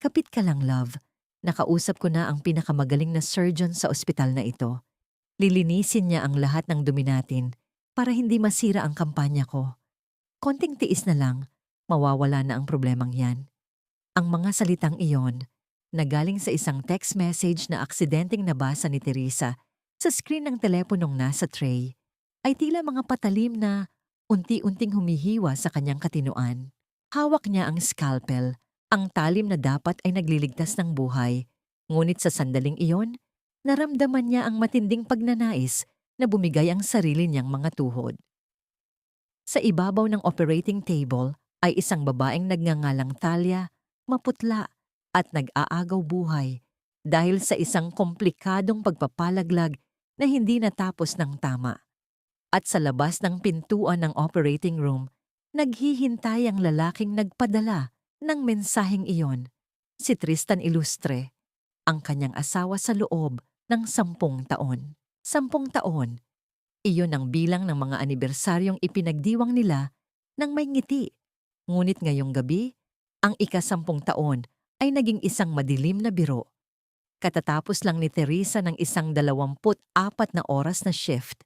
Kapit ka lang, love. Nakausap ko na ang pinakamagaling na surgeon sa ospital na ito. Lilinisin niya ang lahat ng dumi natin para hindi masira ang kampanya ko. Konting tiis na lang, mawawala na ang problemang yan. Ang mga salitang iyon, na galing sa isang text message na aksidenteng nabasa ni Teresa sa screen ng teleponong nasa tray, ay tila mga patalim na unti-unting humihiwa sa kanyang katinoan. Hawak niya ang scalpel, ang talim na dapat ay nagliligtas ng buhay. Ngunit sa sandaling iyon, naramdaman niya ang matinding pagnanais na bumigay ang sarili niyang mga tuhod. Sa ibabaw ng operating table ay isang babaeng nagngangalang Talia, maputla at nag-aagaw buhay dahil sa isang komplikadong pagpapalaglag na hindi natapos ng tama. At sa labas ng pintuan ng operating room, naghihintay ang lalaking nagpadala ng mensaheng iyon, si Tristan Ilustre, ang kanyang asawa sa loob ng 10 taon. 10 taon, iyon ang bilang ng mga anibersaryong ipinagdiwang nila ng may ngiti. Ngunit ngayong gabi, ang ika-10 taon ay naging isang madilim na biro. Katatapos lang ni Teresa ng isang 24 na oras na shift.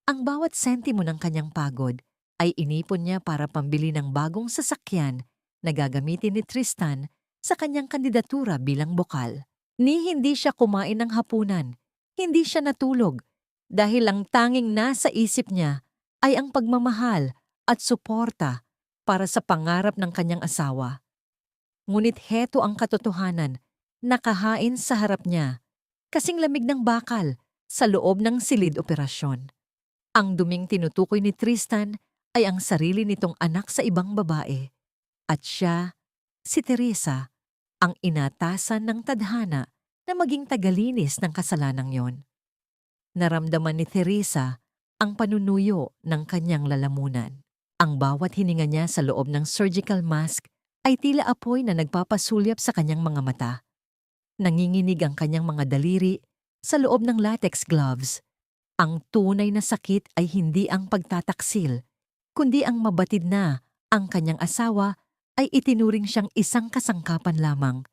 Ang bawat sentimo ng kanyang pagod ay inipon niya para pambili ng bagong sasakyan na gagamitin ni Tristan sa kanyang kandidatura bilang bokal. Hindi siya kumain ng hapunan, hindi siya natulog, dahil ang tanging nasa isip niya ay ang pagmamahal at suporta para sa pangarap ng kanyang asawa. Ngunit heto ang katotohanan, nakahain sa harap niya, kasing lamig ng bakal sa loob ng silid operasyon. Ang duming tinutukoy ni Tristan ay ang sarili nitong anak sa ibang babae. At siya, si Teresa, ang inatasan ng tadhana na maging tagalinis ng kasalanang yon. Naramdaman ni Teresa ang panunuyo ng kanyang lalamunan. Ang bawat hininga niya sa loob ng surgical mask ay tila apoy na nagpapasulyap sa kanyang mga mata. Nanginginig ang kanyang mga daliri sa loob ng latex gloves. Ang tunay na sakit ay hindi ang pagtataksil, kundi ang mabatid na ang kanyang asawa ay itinuring siyang isang kasangkapan lamang,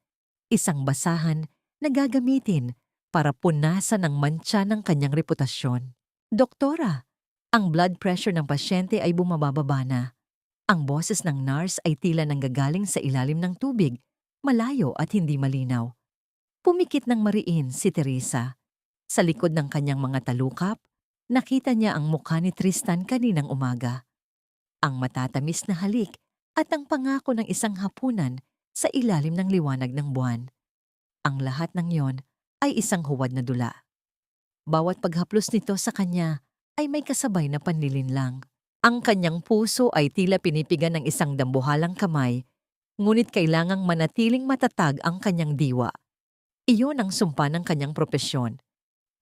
isang basahan na gagamitin para punasan ang mantsa ng kanyang reputasyon. Doktora, ang blood pressure ng pasyente ay bumababa na. Ang boses ng nurse ay tila nanggagaling sa ilalim ng tubig, malayo at hindi malinaw. Pumikit ng mariin si Teresa. Sa likod ng kanyang mga talukap, nakita niya ang mukha ni Tristan kaninang umaga. Ang matatamis na halik at ang pangako ng isang hapunan sa ilalim ng liwanag ng buwan. Ang lahat ng yon ay isang huwad na dula. Bawat paghaplos nito sa kanya ay may kasabay na panlilinlang. Ang kanyang puso ay tila pinipigan ng isang dambuhalang kamay, ngunit kailangang manatiling matatag ang kanyang diwa. Iyon ang sumpa ng kanyang propesyon.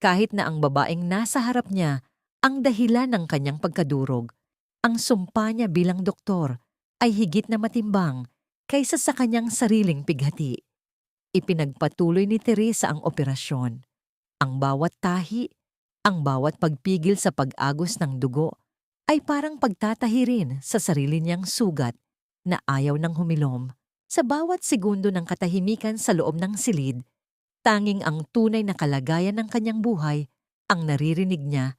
Kahit na ang babaeng nasa harap niya ang dahilan ng kanyang pagkadurog, ang sumpa niya bilang doktor ay higit na matimbang kaysa sa kanyang sariling pighati. Ipinagpatuloy ni Teresa ang operasyon. Ang bawat tahi, ang bawat pagpigil sa pag-agos ng dugo ay parang pagtatahi rin sa sarili niyang sugat na ayaw ng humilom. Sa bawat segundo ng katahimikan sa loob ng silid, tanging ang tunay na kalagayan ng kanyang buhay ang naririnig niya.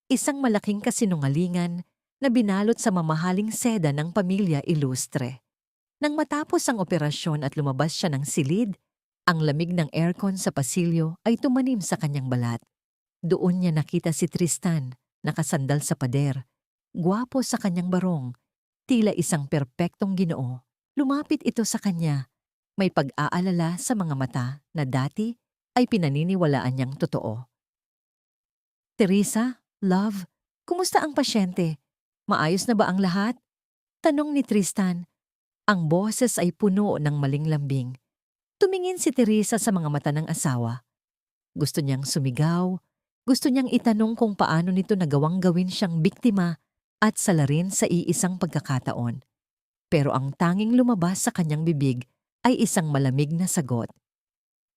Isang malaking kasinungalingan na binalot sa mamahaling seda ng pamilya Ilustre. Nang matapos ang operasyon at lumabas siya ng silid, ang lamig ng aircon sa pasilyo ay tumanim sa kanyang balat. Doon niya nakita si Tristan, nakasandal sa pader. Gwapo sa kanyang barong, tila isang perpektong Ginoo. Lumapit ito sa kanya. May pag-aalala sa mga mata na dati ay pinaniniwalaan niyang totoo. Teresa, love, kumusta ang pasyente? Maayos na ba ang lahat? Tanong ni Tristan. Ang boses ay puno ng maling lambing. Tumingin si Teresa sa mga mata ng asawa. Gusto niyang sumigaw, gusto niyang itanong kung paano nito nagawang gawin siyang biktima at salarin sa iisang pagkakataon. Pero ang tanging lumabas sa kanyang bibig ay isang malamig na sagot.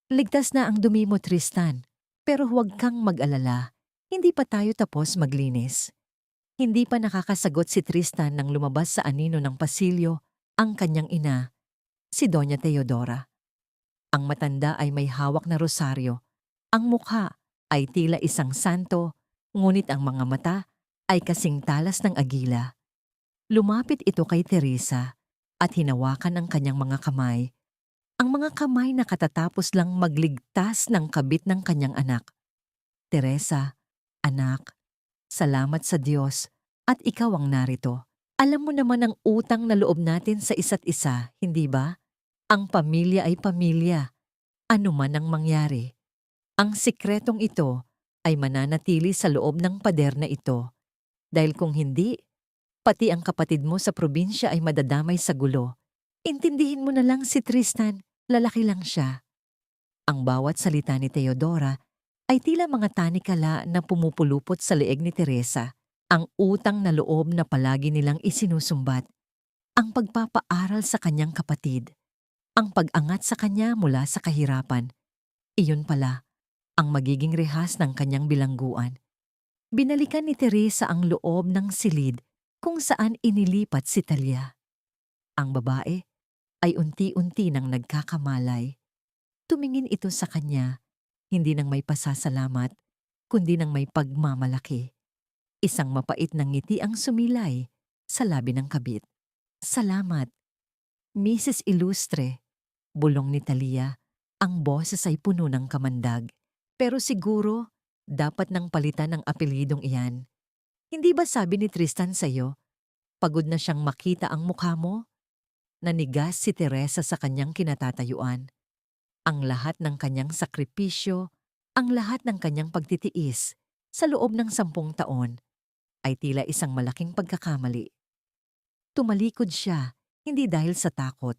Ligtas na ang dumi mo, Tristan, pero huwag kang mag-alala, hindi pa tayo tapos maglinis. Hindi pa nakakasagot si Tristan nang lumabas sa anino ng pasilyo ang kanyang ina, si Doña Teodora. Ang matanda ay may hawak na rosaryo. Ang mukha ay tila isang santo, ngunit ang mga mata ay kasing talas ng agila. Lumapit ito kay Teresa at hinawakan ang kanyang mga kamay. Ang mga kamay na katatapos lang magligtas ng kabit ng kanyang anak. Teresa, anak, salamat sa Diyos at ikaw ang narito. Alam mo naman ang utang na loob natin sa isa't isa, hindi ba? Ang pamilya ay pamilya, ano man ang mangyari. Ang sikretong ito ay mananatili sa loob ng pader na ito. Dahil kung hindi, pati ang kapatid mo sa probinsya ay madadamay sa gulo. Intindihin mo na lang si Tristan, lalaki lang siya. Ang bawat salita ni Teodora ay tila mga tanikala na pumupulupot sa leeg ni Teresa. Ang utang na loob na palagi nilang isinusumbat. Ang pagpapaaral sa kanyang kapatid. Ang pag-angat sa kanya mula sa kahirapan. Iyon pala ang magiging rehas ng kanyang bilangguan. Binalikan ni Teresa ang loob ng silid kung saan inilipat si Talia. Ang babae ay unti-unti nang nagkakamalay. Tumingin ito sa kanya, hindi nang may pasasalamat, kundi nang may pagmamalaki. Isang mapait na ngiti ang sumilay sa labi ng kabit. Salamat, Mrs. Ilustre, bulong ni Talia. Ang boses ay puno ng kamandag. Pero siguro, dapat nang palitan ang apelyidong iyan. Hindi ba sabi ni Tristan sa'yo, pagod na siyang makita ang mukha mo? Nanigas si Teresa sa kanyang kinatatayuan. Ang lahat ng kanyang sakripisyo, ang lahat ng kanyang pagtitiis sa loob ng 10 taon ay tila isang malaking pagkakamali. Tumalikod siya, hindi dahil sa takot,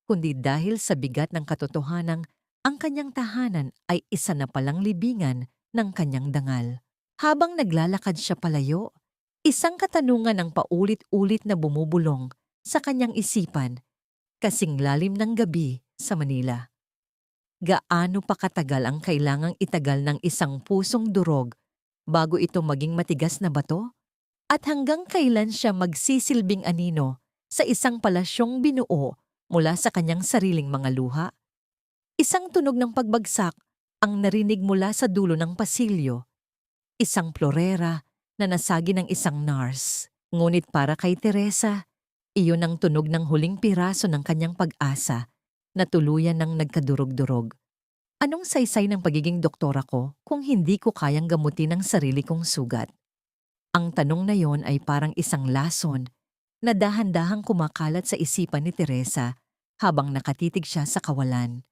kundi dahil sa bigat ng katotohanang ang kanyang tahanan ay isa na palang libingan ng kanyang dangal. Habang naglalakad siya palayo, isang katanungan ang paulit-ulit na bumubulong sa kanyang isipan, kasing lalim ng gabi sa Manila. Gaano pa katagal ang kailangang itagal ng isang pusong durog bago ito maging matigas na bato? At hanggang kailan siya magsisilbing anino sa isang palasyong binuo mula sa kanyang sariling mga luha? Isang tunog ng pagbagsak ang narinig mula sa dulo ng pasilyo. Isang plorera na nasagi ng isang nurse. Ngunit para kay Teresa, iyon ang tunog ng huling piraso ng kanyang pag-asa na tuluyan ng nagkadurog-durog. Anong saysay ng pagiging doktora ko kung hindi ko kayang gamutin ang sarili kong sugat? Ang tanong na yon ay parang isang lason na dahan-dahang kumakalat sa isipan ni Teresa habang nakatitig siya sa kawalan.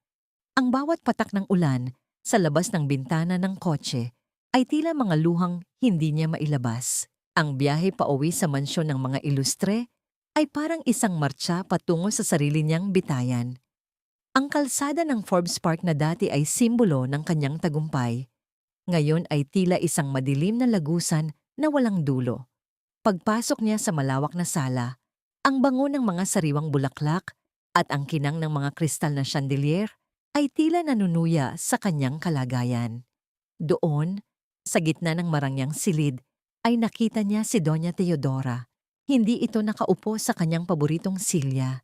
Ang bawat patak ng ulan sa labas ng bintana ng kotse ay tila mga luhang hindi niya mailabas. Ang biyahe pauwi sa mansyon ng mga Ilustre ay parang isang martsa patungo sa sarili niyang bitayan. Ang kalsada ng Forbes Park na dati ay simbolo ng kanyang tagumpay. Ngayon ay tila isang madilim na lagusan na walang dulo. Pagpasok niya sa malawak na sala, ang bango ng mga sariwang bulaklak at ang kinang ng mga kristal na chandelier ay tila nanunuya sa kanyang kalagayan. Doon, sa gitna ng marangyang silid, ay nakita niya si Doña Teodora. Hindi ito nakaupo sa kanyang paboritong silya.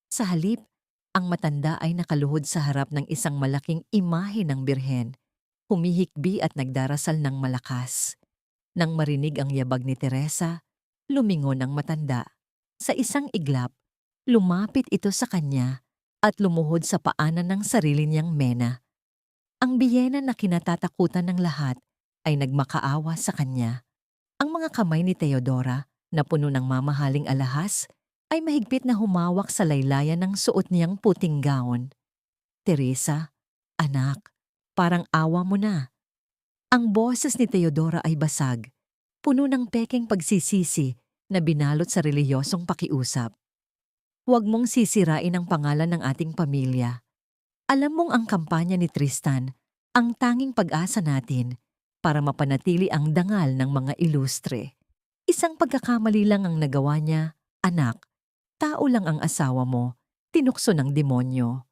Sa halip, ang matanda ay nakaluhod sa harap ng isang malaking imahe ng birhen, humihikbi at nagdarasal ng malakas. Nang marinig ang yabag ni Teresa, lumingon ang matanda. Sa isang iglap, lumapit ito sa kanya at lumuhod sa paanan ng sarili niyang mena. Ang biyena na kinatatakutan ng lahat ay nagmakaawa sa kanya. Ang mga kamay ni Teodora, na puno ng mamahaling alahas, ay mahigpit na humawak sa laylayan ng suot niyang puting gown. Teresa, anak, parang awa mo na. Ang boses ni Teodora ay basag, puno ng pekeng pagsisisi na binalot sa reliyosong pakiusap. Huwag mong sisirain ang pangalan ng ating pamilya. Alam mong ang kampanya ni Tristan, ang tanging pag-asa natin para mapanatili ang dangal ng mga Ilustre. Isang pagkakamali lang ang nagawa niya, anak. Tao lang ang asawa mo, tinukso ng demonyo.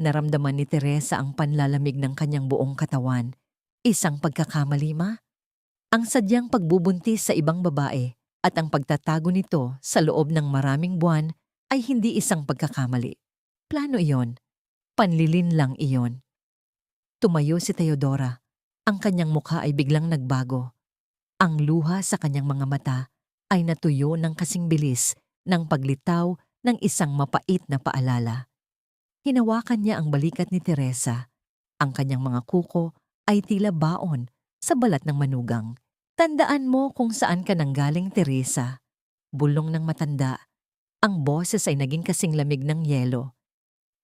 Naramdaman ni Teresa ang panlalamig ng kanyang buong katawan. Isang pagkakamali ma? Ang sadyang pagbubuntis sa ibang babae at ang pagtatago nito sa loob ng maraming buwan ay hindi isang pagkakamali. Plano iyon. Panlilin lang iyon. Tumayo si Teodora. Ang kanyang mukha ay biglang nagbago. Ang luha sa kanyang mga mata ay natuyo ng kasing bilis ng paglitaw ng isang mapait na paalala. Hinawakan niya ang balikat ni Teresa. Ang kanyang mga kuko ay tila baon sa balat ng manugang. Tandaan mo kung saan ka nanggaling, Teresa. Bulong ng matanda. Ang boses ay naging kasing lamig ng yelo.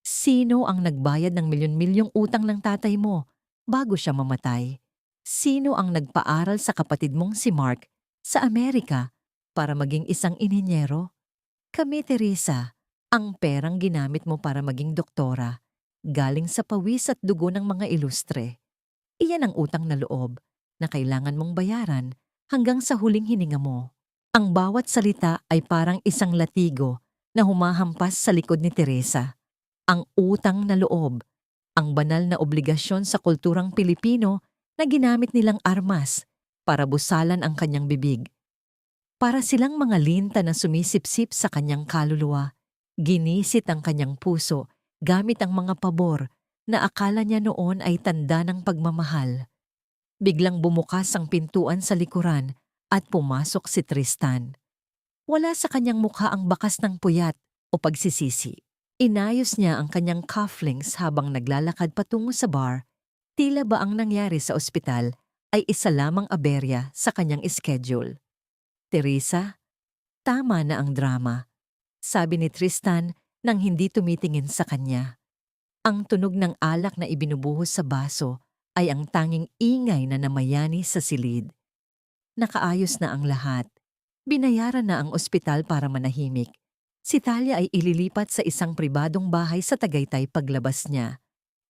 Sino ang nagbayad ng milyon-milyong utang ng tatay mo bago siya mamatay? Sino ang nagpaaral sa kapatid mong si Mark sa Amerika para maging isang ininyero? Kami, Teresa, ang perang ginamit mo para maging doktora, galing sa pawis at dugo ng mga ilustre. Iyan ang utang na loob na kailangan mong bayaran hanggang sa huling hininga mo. Ang bawat salita ay parang isang latigo na humahampas sa likod ni Teresa. Ang utang na loob, ang banal na obligasyon sa kulturang Pilipino na ginamit nilang armas para busalan ang kanyang bibig. Para silang mga linta na sumisipsip sa kanyang kaluluwa, ginisit ang kanyang puso gamit ang mga pabor na akala niya noon ay tanda ng pagmamahal. Biglang bumukas ang pintuan sa likuran at pumasok si Tristan. Wala sa kanyang mukha ang bakas ng puyat o pagsisisi. Inayos niya ang kanyang cufflinks habang naglalakad patungo sa bar. Tila ba ang nangyari sa ospital ay isa lamang aberya sa kanyang schedule. Teresa, tama na ang drama, sabi ni Tristan nang hindi tumitingin sa kanya. Ang tunog ng alak na ibinubuhos sa baso ay ang tanging ingay na namayani sa silid. Nakaayos na ang lahat. Binayaran na ang ospital para manahimik. Si Talia ay ililipat sa isang pribadong bahay sa Tagaytay paglabas niya.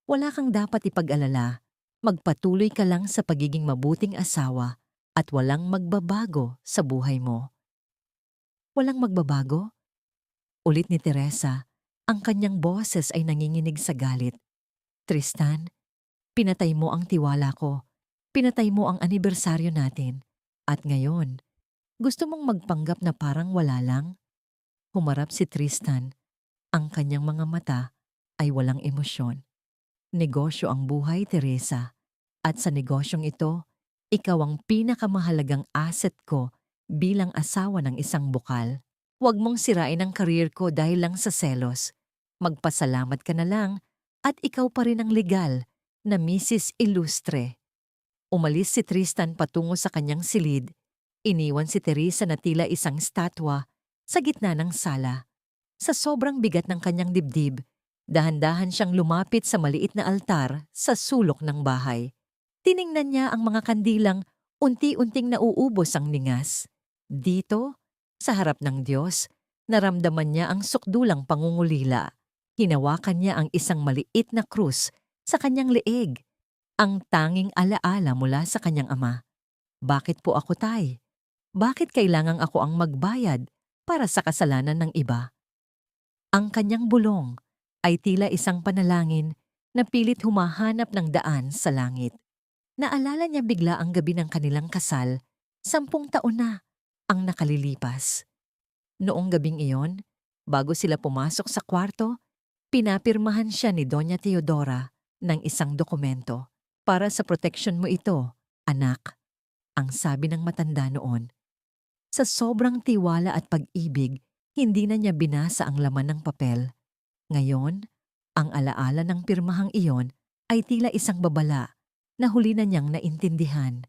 Wala kang dapat ipag-alala. Magpatuloy ka lang sa pagiging mabuting asawa at walang magbabago sa buhay mo. Walang magbabago? Ulit ni Teresa. Ang kanyang boses ay nanginginig sa galit. Tristan, pinatay mo ang tiwala ko. Pinatay mo ang anibersaryo natin. At ngayon, gusto mong magpanggap na parang wala lang? Humarap si Tristan. Ang kanyang mga mata ay walang emosyon. Negosyo ang buhay, Teresa. At sa negosyong ito, ikaw ang pinakamahalagang asset ko bilang asawa ng isang bukal. Huwag mong sirain ang career ko dahil lang sa selos. Magpasalamat ka na lang at ikaw pa rin ang legal na Mrs. Illustre. Umalis si Tristan patungo sa kanyang silid. Iniwan si Teresa na tila isang statwa sa gitna ng sala. Sa sobrang bigat ng kanyang dibdib, dahan-dahan siyang lumapit sa maliit na altar sa sulok ng bahay. Tiningnan niya ang mga kandilang unti-unting nauubos ang ningas. Dito, sa harap ng Diyos, naramdaman niya ang sukdulang pangungulila. Hinawakan niya ang isang maliit na krus sa kanyang leeg, ang tanging alaala mula sa kanyang ama. Bakit po ako, Tay? Bakit kailangang ako ang magbayad para sa kasalanan ng iba? Ang kanyang bulong ay tila isang panalangin na pilit humahanap ng daan sa langit. Naalala niya bigla ang gabi ng kanilang kasal, 10 taon na ang nakalilipas. Noong gabing iyon, bago sila pumasok sa kwarto, pinapirmahan siya ni Doña Teodora ng isang dokumento. Para sa proteksyon mo ito, anak, ang sabi ng matanda noon. Sa sobrang tiwala at pag-ibig, hindi na niya binasa ang laman ng papel. Ngayon, ang alaala ng pirmahang iyon ay tila isang babala na huli na niyang naintindihan.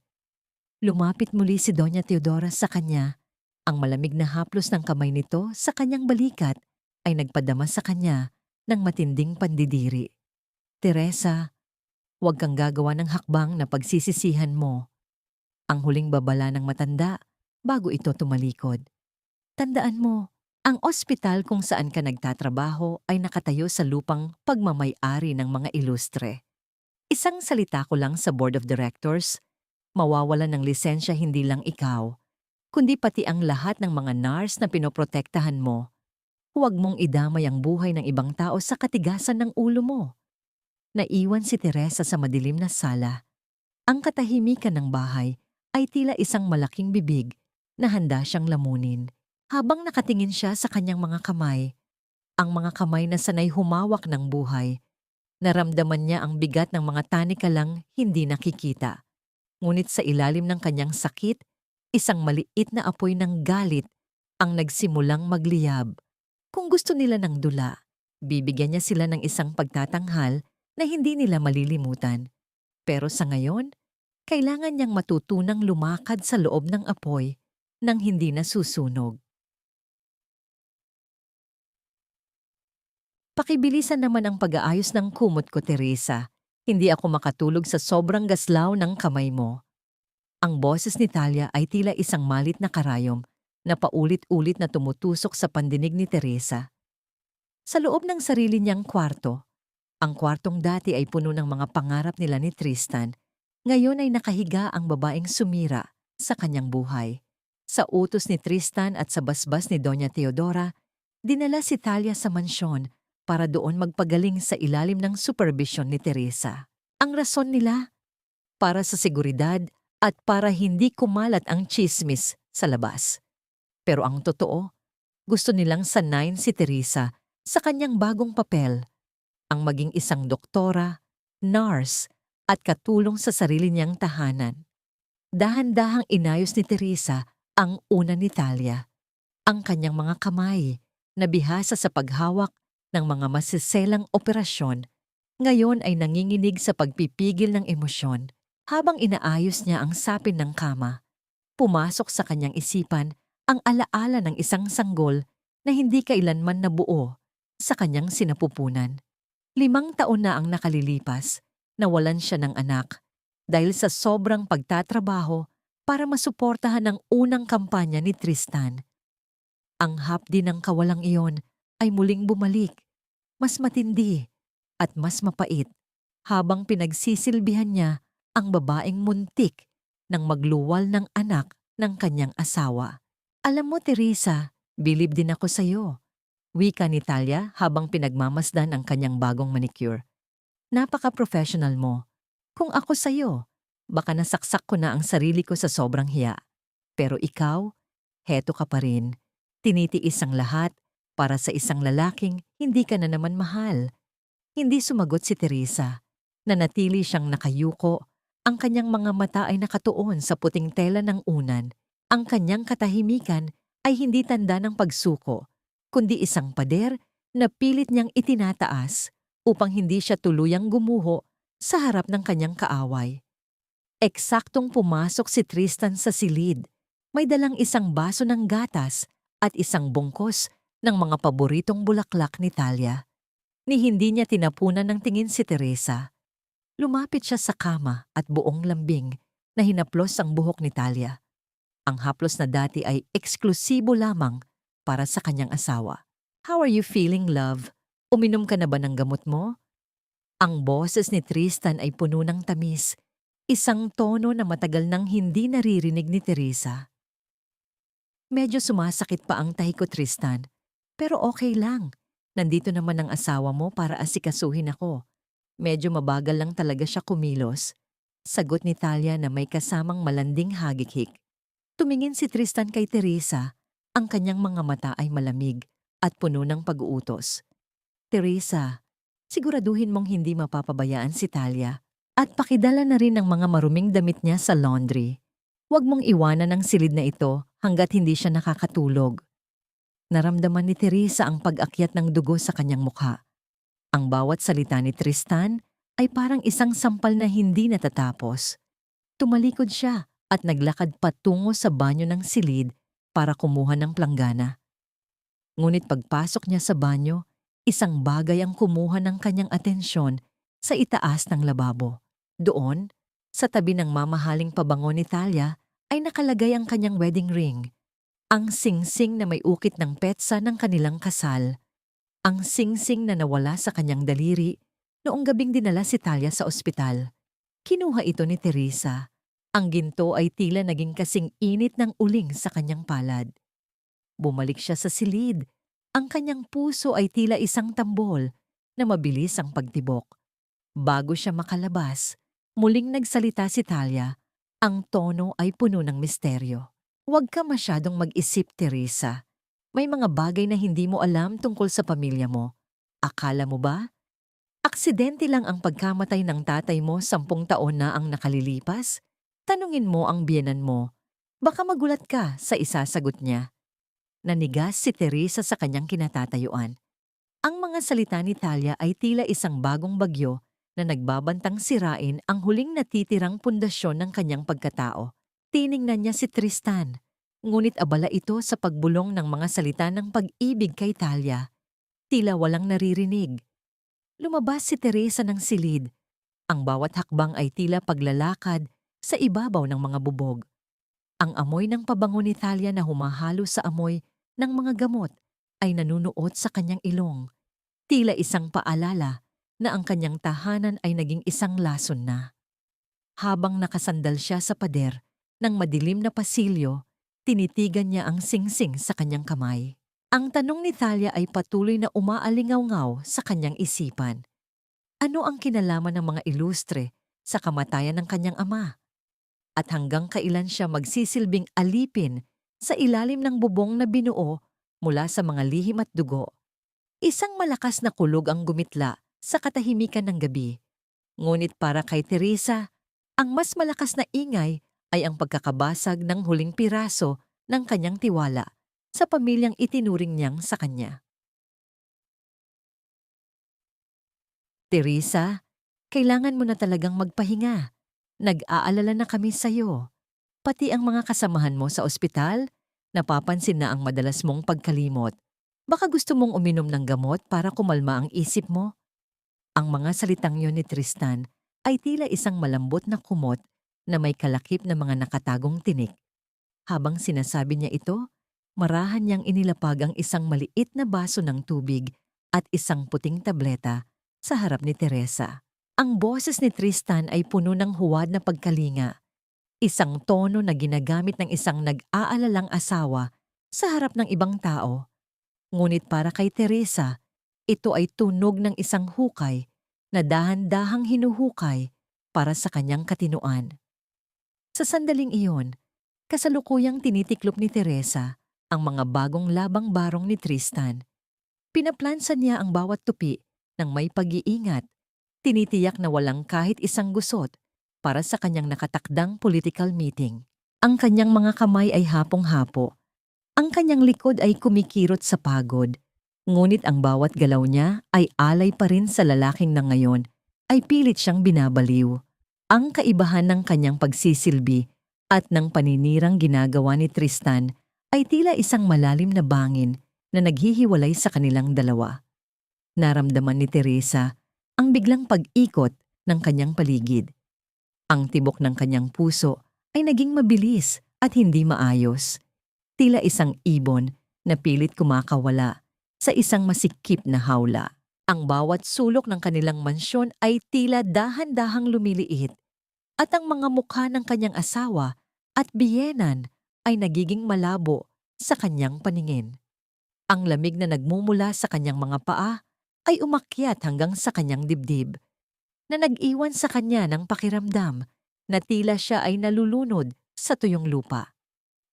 Lumapit muli si Doña Teodora sa kanya. Ang malamig na haplos ng kamay nito sa kanyang balikat ay nagpadama sa kanya ng matinding pandidiri. Teresa, huwag kang gagawa ng hakbang na pagsisisihan mo. Ang huling babala ng matanda bago ito tumalikod. Tandaan mo, ang ospital kung saan ka nagtatrabaho ay nakatayo sa lupang pagmamay-ari ng mga ilustre. Isang salita ko lang sa board of directors, mawawalan ng lisensya hindi lang ikaw, kundi pati ang lahat ng mga nurse na pinoprotektahan mo. Huwag mong idamay ang buhay ng ibang tao sa katigasan ng ulo mo. Naiwan si Teresa sa madilim na sala. Ang katahimikan ng bahay ay tila isang malaking bibig na handa siyang lamunin. Habang nakatingin siya sa kanyang mga kamay, ang mga kamay na sanay humawak ng buhay, Naramdaman niya ang bigat ng mga tanikalang hindi nakikita. Ngunit sa ilalim ng kanyang sakit, isang maliit na apoy ng galit ang nagsimulang magliyab. Kung gusto nila ng dula, bibigyan niya sila ng isang pagtatanghal na hindi nila malilimutan. Pero sa ngayon, kailangan niyang matutunang lumakad sa loob ng apoy nang hindi nasusunog. Pakibilisan naman ang pag-aayos ng kumot ko, Teresa. Hindi ako makatulog sa sobrang gaslaw ng kamay mo. Ang boses ni Talia ay tila isang malit na karayom na paulit-ulit na tumutusok sa pandinig ni Teresa. Sa loob ng sarili niyang kwarto, ang kwartong dati ay puno ng mga pangarap nila ni Tristan. Ngayon ay nakahiga ang babaeng sumira sa kanyang buhay. Sa utos ni Tristan at sa basbas ni Doña Teodora, dinala si Talia sa mansyon para doon magpagaling sa ilalim ng supervision ni Teresa. Ang rason nila, para sa seguridad at para hindi kumalat ang tsismis sa labas. Pero ang totoo, gusto nilang sanayin si Teresa sa kanyang bagong papel, ang maging isang doktora, nurse, at katulong sa sarili niyang tahanan. Dahan-dahang inayos ni Teresa ang una ni Talia, ang kanyang mga kamay na bihasa sa paghawak ng mga masiselang operasyon, ngayon ay nanginginig sa pagpipigil ng emosyon. Habang inaayos niya ang sapin ng kama, pumasok sa kanyang isipan ang alaala ng isang sanggol na hindi kailanman nabuo sa kanyang sinapupunan. 5 taon na ang nakalilipas, nawalan siya ng anak dahil sa sobrang pagtatrabaho para masuportahan ang unang kampanya ni Tristan. Ang hapdi ng kawalang iyon ay muling bumalik, mas matindi at mas mapait, habang pinagsisilbihan niya ang babaeng muntik nang magluwal ng anak ng kanyang asawa. Alam mo, Teresa, bilib din ako sa iyo, wika ni Talia habang pinagmamasdan ang kanyang bagong manicure. Napaka-professional mo. Kung ako sa iyo, baka nasaksak ko na ang sarili ko sa sobrang hiya. Pero ikaw, heto ka pa rin. Tinitiis ang lahat para sa isang lalaking hindi ka na naman mahal. Hindi sumagot si Teresa. Nanatili siyang nakayuko. Ang kanyang mga mata ay nakatuon sa puting tela ng unan. Ang kanyang katahimikan ay hindi tanda ng pagsuko, kundi isang pader na pilit niyang itinataas upang hindi siya tuluyang gumuho sa harap ng kanyang kaaway. Eksaktong pumasok si Tristan sa silid. May dalang isang baso ng gatas at isang bungkos ng mga paboritong bulaklak ni Talia. Ni hindi niya tinapunan ng tingin si Teresa. Lumapit siya sa kama at buong lambing na hinaplos ang buhok ni Talia. Ang haplos na dati ay eksklusibo lamang para sa kanyang asawa. How are you feeling, love? Uminom ka na ba ng gamot mo? Ang boses ni Tristan ay puno ng tamis, isang tono na matagal nang hindi naririnig ni Teresa. Medyo sumasakit pa ang tahi ko, Tristan, pero okay lang. Nandito naman ang asawa mo para asikasuhin ako. Medyo mabagal lang talaga siya kumilos. Sagot ni Talia na may kasamang malanding hagik-hik. Tumingin si Tristan kay Teresa. Ang kanyang mga mata ay malamig at puno ng pag-uutos. Teresa, siguraduhin mong hindi mapapabayaan si Talia at pakidala na rin ang mga maruming damit niya sa laundry. Huwag mong iwanan ang silid na ito hanggat hindi siya nakakatulog. Naramdaman ni Teresa ang pag-akyat ng dugo sa kanyang mukha. Ang bawat salita ni Tristan ay parang isang sampal na hindi natatapos. Tumalikod siya at naglakad patungo sa banyo ng silid para kumuha ng planggana. Ngunit pagpasok niya sa banyo, isang bagay ang kumuha ng kanyang atensyon sa itaas ng lababo. Doon, sa tabi ng mamahaling pabango ni Talia, ay nakalagay ang kanyang wedding ring. Ang singsing na may ukit ng petsa ng kanilang kasal. Ang singsing na nawala sa kanyang daliri noong gabing dinala si Talia sa ospital. Kinuha ito ni Teresa. Ang ginto ay tila naging kasing init ng uling sa kanyang palad. Bumalik siya sa silid. Ang kanyang puso ay tila isang tambol na mabilis ang pagtibok. Bago siya makalabas, muling nagsalita si Talia. Ang tono ay puno ng misteryo. Huwag ka masyadong mag-isip, Teresa. May mga bagay na hindi mo alam tungkol sa pamilya mo. Akala mo ba? Aksidente lang ang pagkamatay ng tatay mo 10 taon na ang nakalilipas? Tanungin mo ang biyenan mo. Baka magulat ka sa isasagot niya. Nanigas si Teresa sa kanyang kinatatayuan. Ang mga salita ni Talia ay tila isang bagong bagyo na nagbabantang sirain ang huling natitirang pundasyon ng kanyang pagkatao. Tiningnan niya si Tristan, ngunit abala ito sa pagbulong ng mga salita ng pag-ibig kay Talia. Tila walang naririnig. Lumabas si Teresa ng silid. Ang bawat hakbang ay tila paglalakad sa ibabaw ng mga bubog. Ang amoy ng pabango ni Talia na humahalo sa amoy ng mga gamot ay nanunuot sa kanyang ilong. Tila isang paalala na ang kanyang tahanan ay naging isang lason na. Habang nakasandal siya sa pader ng madilim na pasilyo, tinitigan niya ang singsing sa kanyang kamay. Ang tanong ni Talia ay patuloy na umaalingaw-ngaw sa kanyang isipan. Ano ang kinalaman ng mga ilustre sa kamatayan ng kanyang ama? At hanggang kailan siya magsisilbing alipin sa ilalim ng bubong na binuo mula sa mga lihim at dugo? Isang malakas na kulog ang gumitla sa katahimikan ng gabi. Ngunit para kay Teresa, ang mas malakas na ingay ay ang pagkakabasag ng huling piraso ng kanyang tiwala sa pamilyang itinuring niyang sa kanya. Teresa, kailangan mo na talagang magpahinga. Nag-aalala na kami sa'yo. Pati ang mga kasamahan mo sa ospital, napapansin na ang madalas mong pagkalimot. Baka gusto mong uminom ng gamot para kumalma ang isip mo? Ang mga salitang yon ni Tristan ay tila isang malambot na kumot na may kalakip na mga nakatagong tinik. Habang sinasabi niya ito, marahan niyang inilapag ang isang maliit na baso ng tubig at isang puting tableta sa harap ni Teresa. Ang boses ni Tristan ay puno ng huwad na pagkalinga, isang tono na ginagamit ng isang nag-aalalang asawa sa harap ng ibang tao. Ngunit para kay Teresa, ito ay tunog ng isang hukay na dahan-dahang hinuhukay para sa kanyang katinuan. Sa sandaling iyon, kasalukuyang tinitiklop ni Teresa ang mga bagong labang barong ni Tristan. Pinaplansa niya ang bawat tupi ng may pag-iingat, tinitiyak na walang kahit isang gusot para sa kanyang nakatakdang political meeting. Ang kanyang mga kamay ay hapong-hapo. Ang kanyang likod ay kumikirot sa pagod. Ngunit ang bawat galaw niya ay alay pa rin sa lalaking na ngayon ay pilit siyang binabaliw. Ang kaibahan ng kanyang pagsisilbi at ng paninirang ginagawa ni Tristan ay tila isang malalim na bangin na naghihiwalay sa kanilang dalawa. Naramdaman ni Teresa ang biglang pag-ikot ng kanyang paligid. Ang tibok ng kanyang puso ay naging mabilis at hindi maayos. Tila isang ibon na pilit kumakawala sa isang masikip na hawla. Ang bawat sulok ng kanilang mansyon ay tila dahan-dahang lumiliit at ang mga mukha ng kanyang asawa at biyenan ay nagiging malabo sa kanyang paningin. Ang lamig na nagmumula sa kanyang mga paa ay umakyat hanggang sa kanyang dibdib, na nag-iwan sa kanya ng pakiramdam na tila siya ay nalulunod sa tuyong lupa.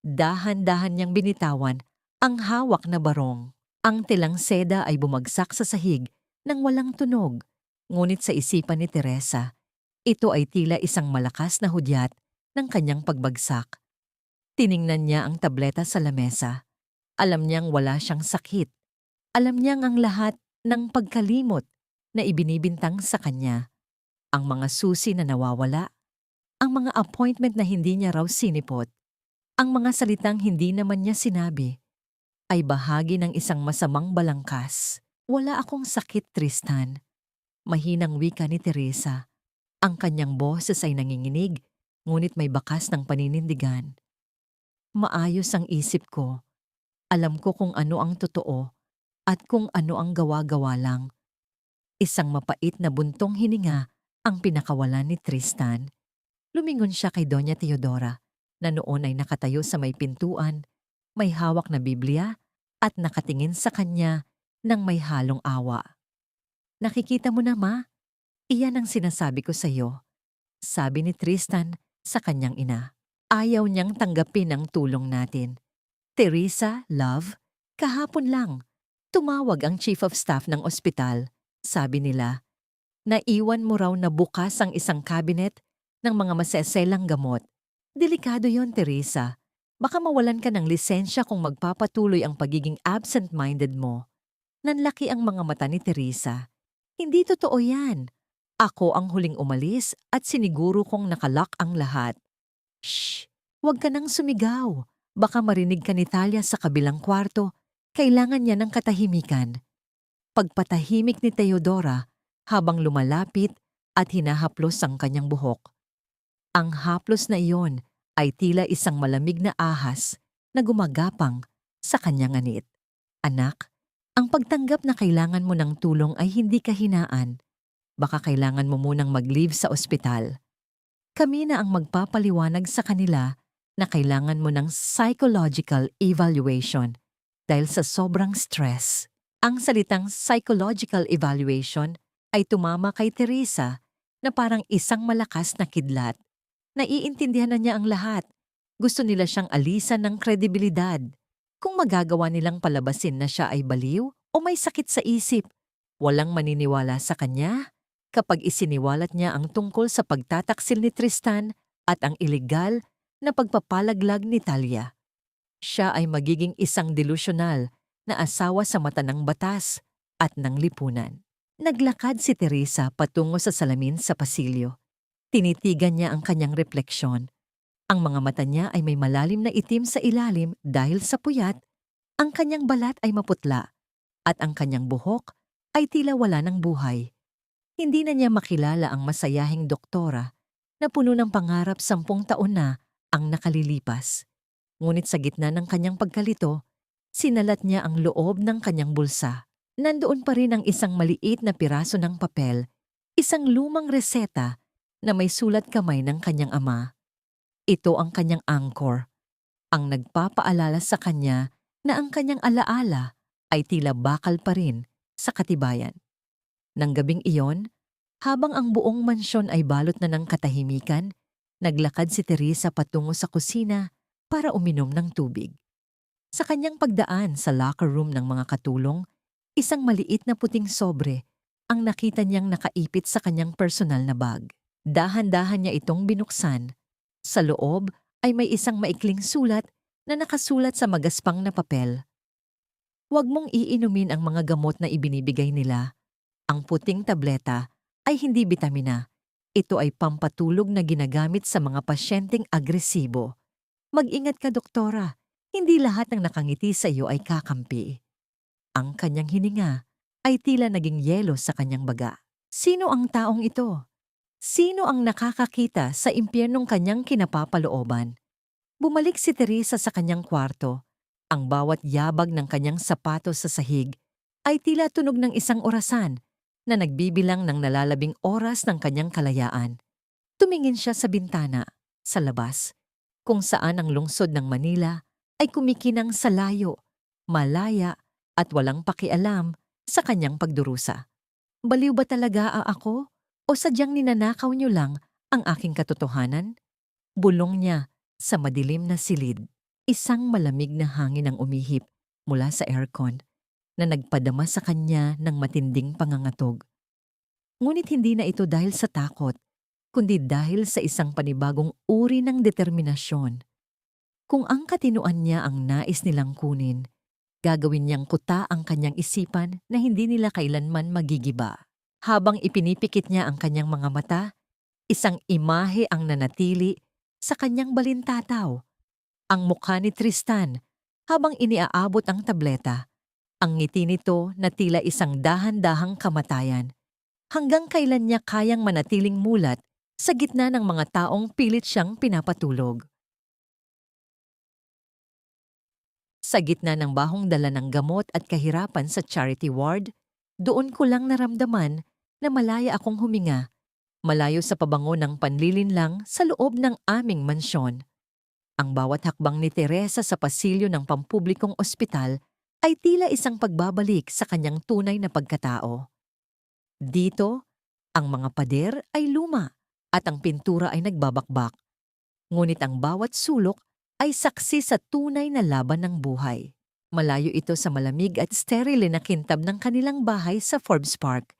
Dahan-dahan niyang binitawan ang hawak na barong. Ang tilang seda ay bumagsak sa sahig nang walang tunog, ngunit sa isipan ni Teresa, ito ay tila isang malakas na hudyat ng kanyang pagbagsak. Tiningnan niya ang tableta sa lamesa. Alam niyang wala siyang sakit. Alam niyang ang lahat ng pagkalimot na ibinibintang sa kanya. Ang mga susi na nawawala, ang mga appointment na hindi niya raw sinipot, ang mga salitang hindi naman niya sinabi, ay bahagi ng isang masamang balangkas. Wala akong sakit, Tristan. Mahinang wika ni Teresa. Ang kanyang boses ay nanginginig, ngunit may bakas ng paninindigan. Maayos ang isip ko. Alam ko kung ano ang totoo at kung ano ang gawa-gawa lang. Isang mapait na buntong hininga ang pinakawalan ni Tristan. Lumingon siya kay Doña Teodora, na noon ay nakatayo sa may pintuan, may hawak na Biblia at nakatingin sa kanya ng may halong awa. Nakikita mo na, Ma? Iyan ang sinasabi ko sa iyo, sabi ni Tristan sa kanyang ina. Ayaw niyang tanggapin ang tulong natin. Teresa, love, kahapon lang, tumawag ang Chief of Staff ng ospital. Sabi nila, Naiwan mo raw na bukas ang isang cabinet ng mga maseselang gamot. Delikado yon, Teresa. Baka mawalan ka ng lisensya kung magpapatuloy ang pagiging absent-minded mo. Nanlaki ang mga mata ni Teresa. Hindi totoo yan. Ako ang huling umalis at siniguro kong nakalock ang lahat. Shh! Huwag ka nang sumigaw. Baka marinig ka ni Talia sa kabilang kwarto. Kailangan niya ng katahimikan. Pagpatahimik ni Theodora habang lumalapit at hinahaplos ang kanyang buhok. Ang haplos na iyon ay tila isang malamig na ahas na gumagapang sa kanyang anit. Anak, ang pagtanggap na kailangan mo ng tulong ay hindi kahinaan. Baka kailangan mo munang mag-leave sa ospital. Kami na ang magpapaliwanag sa kanila na kailangan mo ng psychological evaluation dahil sa sobrang stress. Ang salitang psychological evaluation ay tumama kay Teresa na parang isang malakas na kidlat. Naiintindihan na niya ang lahat. Gusto nila siyang alisan ng kredibilidad. Kung magagawa nilang palabasin na siya ay baliw o may sakit sa isip, walang maniniwala sa kanya kapag isiniwalat niya ang tungkol sa pagtataksil ni Tristan at ang ilegal na pagpapalaglag ni Talia. Siya ay magiging isang delusyonal na asawa sa mata ng batas at ng lipunan. Naglakad si Teresa patungo sa salamin sa pasilyo. Tinitigan niya ang kanyang refleksyon. Ang mga mata niya ay may malalim na itim sa ilalim dahil sa puyat, ang kanyang balat ay maputla, at ang kanyang buhok ay tila wala ng buhay. Hindi na niya makilala ang masayahing doktora na puno ng pangarap 10 taon na ang nakalilipas. Ngunit sa gitna ng kanyang pagkalito, sinalat niya ang loob ng kanyang bulsa. Nandoon pa rin ang isang maliit na piraso ng papel, isang lumang reseta na may sulat kamay ng kanyang ama. Ito ang kanyang anchor, ang nagpapaalala sa kanya na ang kanyang alaala ay tila bakal pa rin sa katibayan. Nang gabing iyon, habang ang buong mansyon ay balot na ng katahimikan, naglakad si Teresa patungo sa kusina para uminom ng tubig. Sa kanyang pagdaan sa locker room ng mga katulong, isang maliit na puting sobre ang nakita niyang nakaipit sa kanyang personal na bag. Dahan-dahan niya itong binuksan. Sa loob ay may isang maikling sulat na nakasulat sa magaspang na papel. Huwag mong iinumin ang mga gamot na ibinibigay nila. Ang puting tableta ay hindi bitamina. Ito ay pampatulog na ginagamit sa mga pasyenteng agresibo. Mag-ingat ka, doktora. Hindi lahat ng nakangiti sa iyo ay kakampi. Ang kanyang hininga ay tila naging yelo sa kanyang baga. Sino ang taong ito? Sino ang nakakakita sa impyernong kanyang kinapapalooban? Bumalik si Teresa sa kanyang kwarto. Ang bawat yabag ng kanyang sapatos sa sahig ay tila tunog ng isang orasan na nagbibilang ng nalalabing oras ng kanyang kalayaan. Tumingin siya sa bintana, sa labas, kung saan ang lungsod ng Manila ay kumikinang sa layo, malaya at walang pakialam sa kanyang pagdurusa. Baliw ba talaga ako? O sadyang ninanakaw niyo lang ang aking katotohanan? Bulong niya sa madilim na silid. Isang malamig na hangin ang umihip mula sa aircon na nagpadama sa kanya ng matinding pangangatog. Ngunit hindi na ito dahil sa takot, kundi dahil sa isang panibagong uri ng determinasyon. Kung ang katinuan niya ang nais nilang kunin, gagawin niyang kuta ang kanyang isipan na hindi nila kailanman magigiba. Habang ipinipikit niya ang kanyang mga mata, isang imahe ang nanatili sa kanyang balintataw. Ang mukha ni Tristan habang iniaabot ang tableta. Ang ngiti nito na tila isang dahan-dahang kamatayan. Hanggang kailan niya kayang manatiling mulat sa gitna ng mga taong pilit siyang pinapatulog. Sa gitna ng bahong dala ng gamot at kahirapan sa charity ward, doon ko lang naramdaman na malaya akong huminga, malayo sa pabango ng panlilinlang sa loob ng aming mansyon. Ang bawat hakbang ni Teresa sa pasilyo ng pampublikong ospital ay tila isang pagbabalik sa kanyang tunay na pagkatao. Dito, ang mga pader ay luma at ang pintura ay nagbabakbak. Ngunit ang bawat sulok ay saksi sa tunay na laban ng buhay. Malayo ito sa malamig at sterile na kintab ng kanilang bahay sa Forbes Park,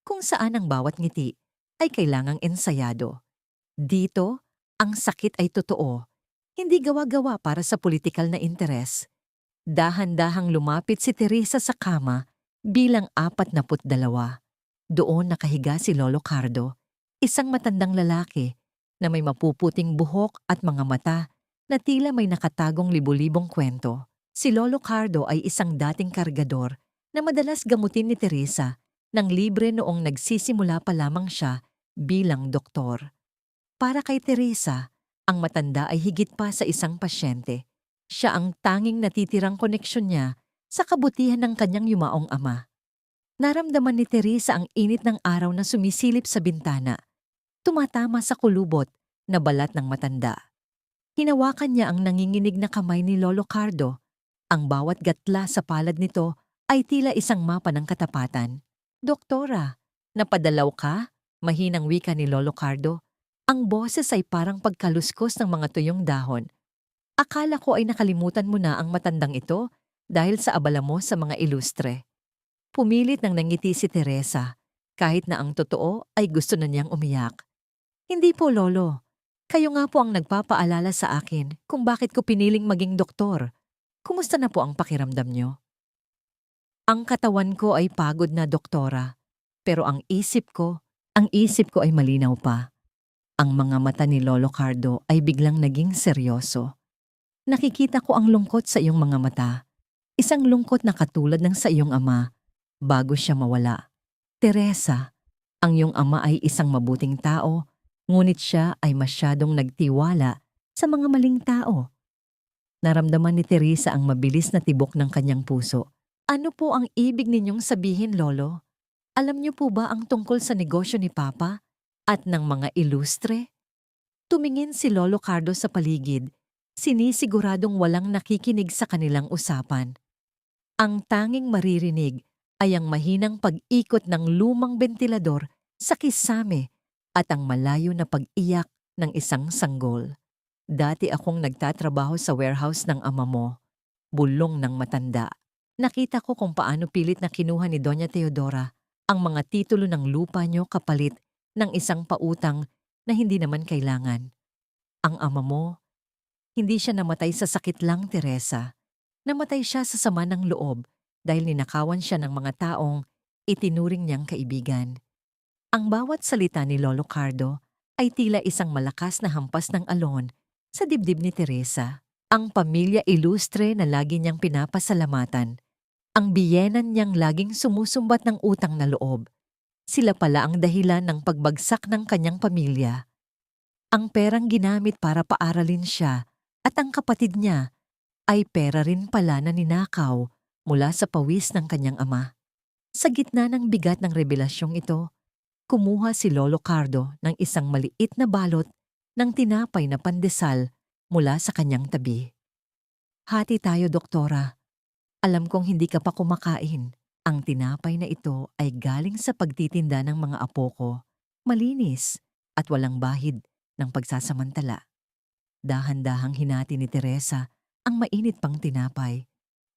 kung saan ang bawat ngiti ay kailangang ensayado. Dito, ang sakit ay totoo, hindi gawa-gawa para sa politikal na interes. Dahan-dahang lumapit si Teresa sa kama bilang 42. Doon nakahiga si Lolo Cardo, isang matandang lalaki na may mapuputing buhok at mga mata na tila may nakatagong libu-libong kwento. Si Lolo Cardo ay isang dating kargador na madalas gamutin ni Teresa ng libre noong nagsisimula pa lamang siya bilang doktor. Para kay Teresa, ang matanda ay higit pa sa isang pasyente. Siya ang tanging natitirang koneksyon niya sa kabutihan ng kanyang yumaong ama. Naramdaman ni Teresa ang init ng araw na sumisilip sa bintana, tumatama sa kulubot na balat ng matanda. Hinawakan niya ang nanginginig na kamay ni Lolo Cardo. Ang bawat gatla sa palad nito ay tila isang mapa ng katapatan. "Doktora, napadalaw ka?" Mahinang wika ni Lolo Cardo. Ang boses ay parang pagkaluskos ng mga tuyong dahon. "Akala ko ay nakalimutan mo na ang matandang ito dahil sa abala mo sa mga ilustre." Pumilit nang nangiti si Teresa, kahit na ang totoo ay gusto na niyang umiyak. "Hindi po, Lolo. Kayo nga po ang nagpapaalala sa akin kung bakit ko piniling maging doktor. Kumusta na po ang pakiramdam niyo?" "Ang katawan ko ay pagod na, doktora. Pero ang isip ko ay malinaw pa." Ang mga mata ni Lolo Cardo ay biglang naging seryoso. "Nakikita ko ang lungkot sa iyong mga mata. Isang lungkot na katulad ng sa iyong ama bago siya mawala. Teresa, ang iyong ama ay isang mabuting tao, ngunit siya ay masyadong nagtiwala sa mga maling tao." Naramdaman ni Teresa ang mabilis na tibok ng kanyang puso. "Ano po ang ibig ninyong sabihin, Lolo? Alam niyo po ba ang tungkol sa negosyo ni Papa at ng mga ilustre?" Tumingin si Lolo Cardo sa paligid, sinisiguradong walang nakikinig sa kanilang usapan. Ang tanging maririnig ay ang mahinang pag-ikot ng lumang bentilador sa kisame at ang malayo na pag-iyak ng isang sanggol. "Dati akong nagtatrabaho sa warehouse ng ama mo," bulong ng matanda. "Nakita ko kung paano pilit na kinuha ni Doña Teodora ang mga titulo ng lupa niyo kapalit ng isang pautang na hindi naman kailangan. Ang ama mo, hindi siya namatay sa sakit lang, Teresa. Namatay siya sa sama ng loob dahil ninakawan siya ng mga taong itinuring niyang kaibigan." Ang bawat salita ni Lolo Cardo ay tila isang malakas na hampas ng alon sa dibdib ni Teresa. Ang pamilya ilustre na lagi niyang pinapasalamatan. Ang biyenan niyang laging sumusumbat ng utang na loob. Sila pala ang dahilan ng pagbagsak ng kanyang pamilya. Ang perang ginamit para paaralin siya at ang kapatid niya ay pera rin pala na ninakaw mula sa pawis ng kanyang ama. Sa gitna ng bigat ng revelasyong ito, kumuha si Lolo Cardo ng isang maliit na balot ng tinapay na pandesal mula sa kanyang tabi. "Hati tayo, doktora. Alam kong hindi ka pa kumakain. Ang tinapay na ito ay galing sa pagtitinda ng mga apo ko. Malinis at walang bahid ng pagsasamantala." Dahan-dahang hinati ni Teresa ang mainit pang tinapay.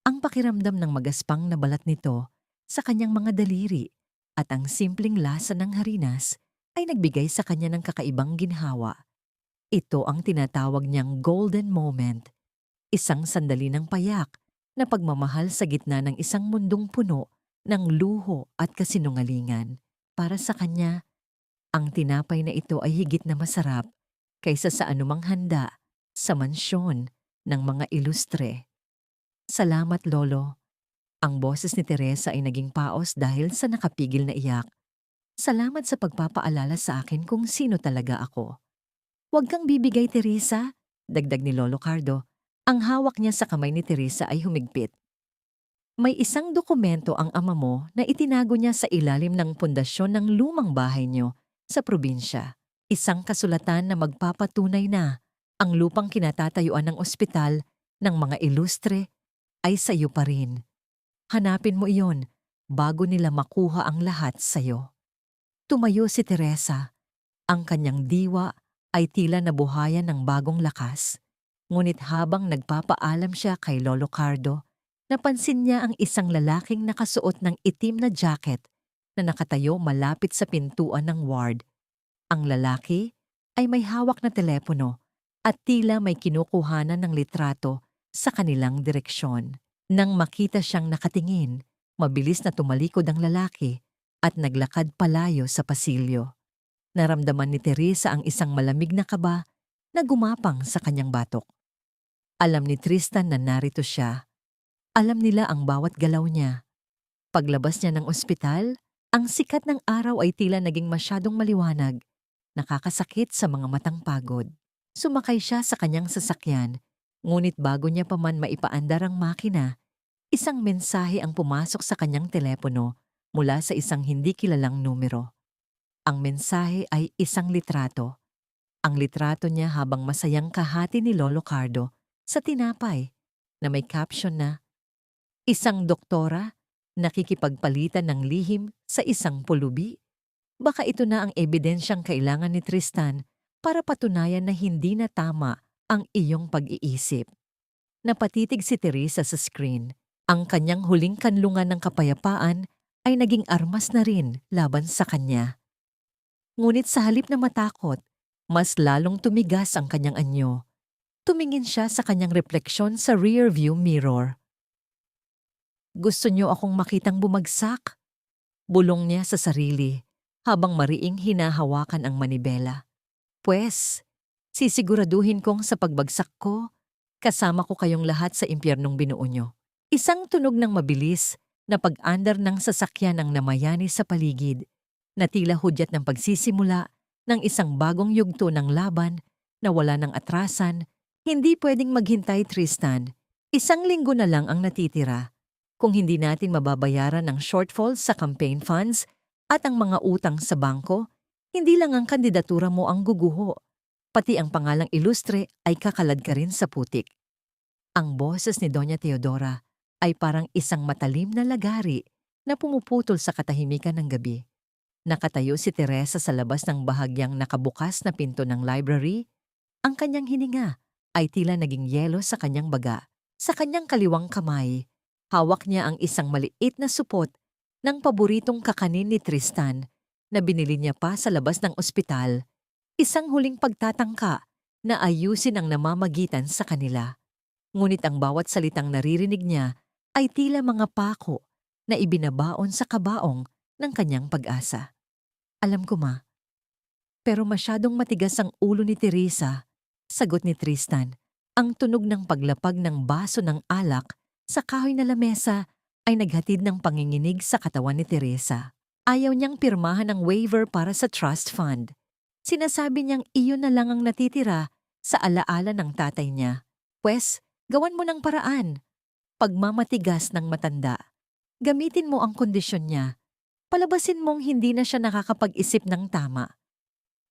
Ang pakiramdam ng magaspang na balat nito sa kanyang mga daliri at ang simpleng lasa ng harinas ay nagbigay sa kanya ng kakaibang ginhawa. Ito ang tinatawag niyang golden moment, isang sandali ng payak na pagmamahal sa gitna ng isang mundong puno ng luho at kasinungalingan. Para sa kanya, ang tinapay na ito ay higit na masarap kaysa sa anumang handa sa mansyon ng mga ilustre. "Salamat, Lolo." Ang boses ni Teresa ay naging paos dahil sa nakapigil na iyak. "Salamat sa pagpapaalala sa akin kung sino talaga ako." "Huwag kang bibigay, Teresa," dagdag ni Lolo Cardo. Ang hawak niya sa kamay ni Teresa ay humigpit. "May isang dokumento ang ama mo na itinago niya sa ilalim ng pundasyon ng lumang bahay niyo sa probinsya. Isang kasulatan na magpapatunay na ang lupang kinatatayuan ng ospital ng mga ilustre ay sa iyo pa rin. Hanapin mo iyon bago nila makuha ang lahat sa iyo." Tumayo si Teresa. Ang kanyang diwa ay tila nabuhayan ng bagong lakas. Ngunit habang nagpapaalam siya kay Lolo Cardo, napansin niya ang isang lalaking nakasuot ng itim na jacket na nakatayo malapit sa pintuan ng ward. Ang lalaki ay may hawak na telepono at tila may kinukuhanan ng litrato sa kanilang direksyon. Nang makita siyang nakatingin, mabilis na tumalikod ang lalaki at naglakad palayo sa pasilyo. Naramdaman ni Teresa ang isang malamig na kaba na gumapang sa kanyang batok. Alam ni Tristan na narito siya. Alam nila ang bawat galaw niya. Paglabas niya ng ospital, ang sikat ng araw ay tila naging masyadong maliwanag, nakakasakit sa mga matang pagod. Sumakay siya sa kanyang sasakyan, ngunit bago niya pa man maipaandar ang makina, isang mensahe ang pumasok sa kanyang telepono mula sa isang hindi kilalang numero. Ang mensahe ay isang litrato. Ang litrato niya habang masayang kahati ni Lolo Cardo sa tinapay na may caption na, "Isang doktora nakikipagpalitan ng lihim sa isang pulubi." Baka ito na ang ebidensyang kailangan ni Tristan para patunayan na hindi na tama ang iyong pag-iisip. Napatitig si Teresa sa screen. Ang kanyang huling kanlungan ng kapayapaan ay naging armas na rin laban sa kanya. Ngunit sa halip na matakot, mas lalong tumigas ang kanyang anyo. Tumingin siya sa kanyang refleksyon sa rearview mirror. "Gusto niyo akong makitang bumagsak?" Bulong niya sa sarili habang mariing hinahawakan ang manibela. "Pwes, sisiguraduhin kong sa pagbagsak ko, kasama ko kayong lahat sa impyernong binuo niyo." Isang tunog ng mabilis na pag-andar ng sasakyan ang namayani sa paligid, na tila hudyat ng pagsisimula ng isang bagong yugto ng laban na wala ng atrasan. Hindi pwedeng maghintay, Tristan. Isang linggo na lang ang natitira. Kung hindi natin mababayaran ang shortfall sa campaign funds at ang mga utang sa bangko, hindi lang ang kandidatura mo ang guguho, pati ang pangalang ilustre ay kakalad ka rin sa putik. Ang boses ni Doña Teodora ay parang isang matalim na lagari na pumuputol sa katahimikan ng gabi. Nakatayo si Teresa sa labas ng bahagyang nakabukas na pinto ng library. Ang kanyang hininga ay tila naging yelo sa kanyang baga. Sa kanyang kaliwang kamay, hawak niya ang isang maliit na supot ng paboritong kakanin ni Tristan na binili niya pa sa labas ng ospital. Isang huling pagtatangka na ayusin ang namamagitan sa kanila. Ngunit ang bawat salitang naririnig niya ay tila mga pako na ibinabaon sa kabaong ng kanyang pag-asa. "Alam ko, Ma, pero masyadong matigas ang ulo ni Teresa," sagot ni Tristan. Ang tunog ng paglapag ng baso ng alak sa kahoy na lamesa ay naghatid ng panginginig sa katawan ni Teresa. Ayaw niyang pirmahan ang waiver para sa trust fund. Sinasabi niyang iyon na lang ang natitira sa alaala ng tatay niya. "Pwes, gawan mo ng paraan. Pagmamatigas ng matanda. Gamitin mo ang kondisyon niya. Palabasin mong hindi na siya nakakapag-isip ng tama.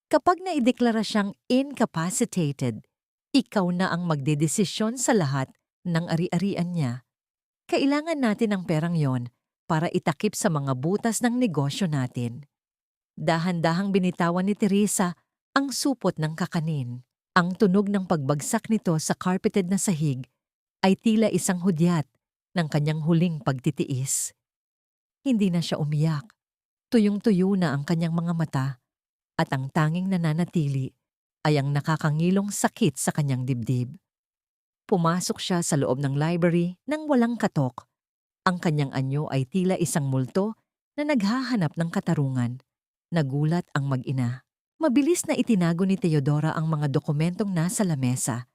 Kapag naideklara siyang incapacitated, ikaw na ang magdedesisyon sa lahat ng ari-arian niya. Kailangan natin ng perang yon para itakip sa mga butas ng negosyo natin." Dahan-dahang binitawan ni Teresa ang supot ng kakanin. Ang tunog ng pagbagsak nito sa carpeted na sahig ay tila isang hudyat ng kanyang huling pagtitiis. Hindi na siya umiyak. Tuyong-tuyo na ang kanyang mga mata at ang tanging nananatili ay ang nakakangilong sakit sa kanyang dibdib. Pumasok siya sa loob ng library nang walang katok. Ang kanyang anyo ay tila isang multo na naghahanap ng katarungan. Nagulat ang mag-ina. Mabilis na itinago ni Teodora ang mga dokumentong nasa lamesa,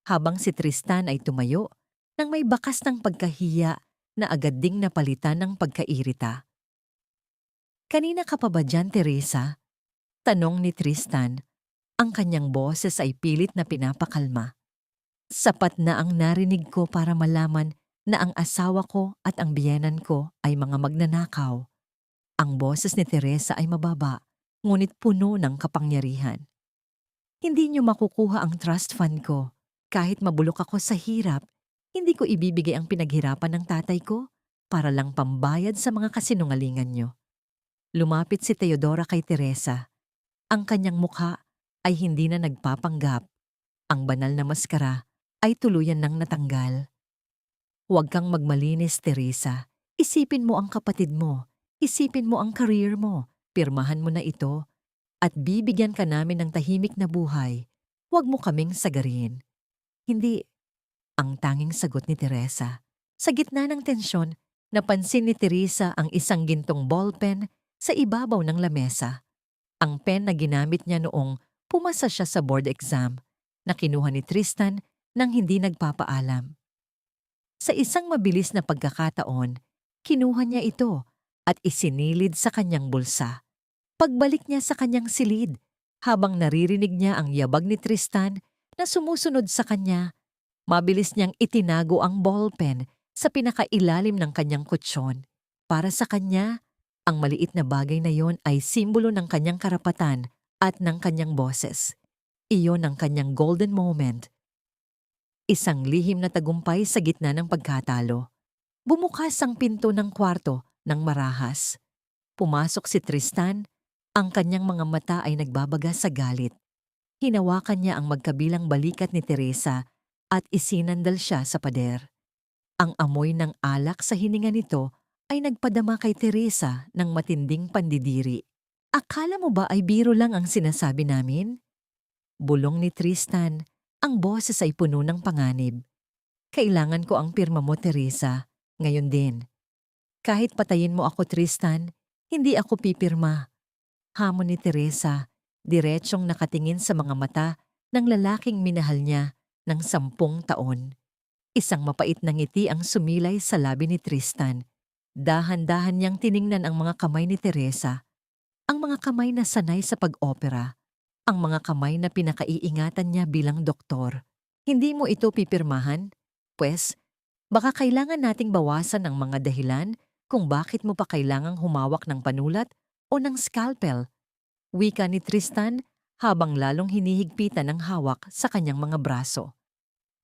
habang si Tristan ay tumayo nang may bakas ng pagkahiya na agad ding napalitan ng pagkairita. "Kanina ka pa ba dyan, Teresa?" tanong ni Tristan. Ang kanyang boses ay pilit na pinapakalma. "Sapat na ang narinig ko para malaman na ang asawa ko at ang biyenan ko ay mga magnanakaw." Ang boses ni Teresa ay mababa, ngunit puno ng kapangyarihan. "Hindi niyo makukuha ang trust fund ko. Kahit mabulok ako sa hirap, hindi ko ibibigay ang pinaghirapan ng tatay ko para lang pambayad sa mga kasinungalingan niyo." Lumapit si Teodora kay Teresa. Ang kanyang mukha ay hindi na nagpapanggap. Ang banal na maskara ay tuluyan nang natanggal. "Huwag kang magmalinis, Teresa. Isipin mo ang kapatid mo. Isipin mo ang career mo, pirmahan mo na ito, at bibigyan ka namin ng tahimik na buhay. Huwag mo kaming sagarin. Hindi, ang tanging sagot ni Teresa. Sa gitna ng tensyon, napansin ni Teresa ang isang gintong ballpen sa ibabaw ng lamesa. Ang pen na ginamit niya noong pumasa siya sa board exam na kinuha ni Tristan nang hindi nagpapaalam. Sa isang mabilis na pagkakataon, kinuha niya ito at isinilid sa kanyang bulsa. Pagbalik niya sa kanyang silid, habang naririnig niya ang yabag ni Tristan na sumusunod sa kanya, mabilis niyang itinago ang ballpen sa pinakailalim ng kanyang kutsyon. Para sa kanya, ang maliit na bagay na yon ay simbolo ng kanyang karapatan at ng kanyang boses. Iyon ang kanyang golden moment. Isang lihim na tagumpay sa gitna ng pagkatalo. Bumukas ang pinto ng kwarto ng marahas. Pumasok si Tristan, ang kanyang mga mata ay nagbabaga sa galit. Hinawakan niya ang magkabilang balikat ni Teresa at isinandal siya sa pader. Ang amoy ng alak sa hininga nito ay nagpadama kay Teresa ng matinding pandidiri. Akala mo ba ay biro lang ang sinasabi namin? Bulong ni Tristan, ang boses ay puno ng panganib. Kailangan ko ang pirma mo, Teresa, ngayon din. Kahit patayin mo ako, Tristan, hindi ako pipirma. Hamon ni Teresa, diretsyong nakatingin sa mga mata ng lalaking minahal niya ng 10 taon. Isang mapait na ngiti ang sumilay sa labi ni Tristan. Dahan-dahan niyang tiningnan ang mga kamay ni Teresa. Ang mga kamay na sanay sa pag-opera. Ang mga kamay na pinakaiingatan niya bilang doktor. Hindi mo ito pipirmahan? Pwes, baka kailangan nating bawasan ang mga dahilan kung bakit mo pa kailangang humawak ng panulat o ng scalpel. Wika ni Tristan habang lalong hinihigpitan ang hawak sa kanyang mga braso.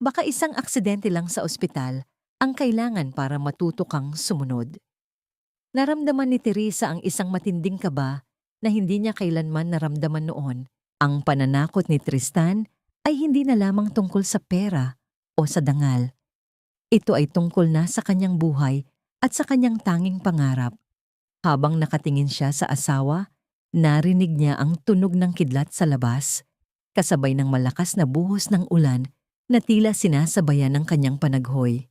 Baka isang aksidente lang sa ospital ang kailangan para matuto kang sumunod. Naramdaman ni Teresa ang isang matinding kaba na hindi niya kailanman naramdaman noon. Ang pananakot ni Tristan ay hindi na lamang tungkol sa pera o sa dangal. Ito ay tungkol na sa kanyang buhay at sa kanyang tanging pangarap. Habang nakatingin siya sa asawa, narinig niya ang tunog ng kidlat sa labas, kasabay ng malakas na buhos ng ulan na tila sinasabayan ng kanyang panaghoy.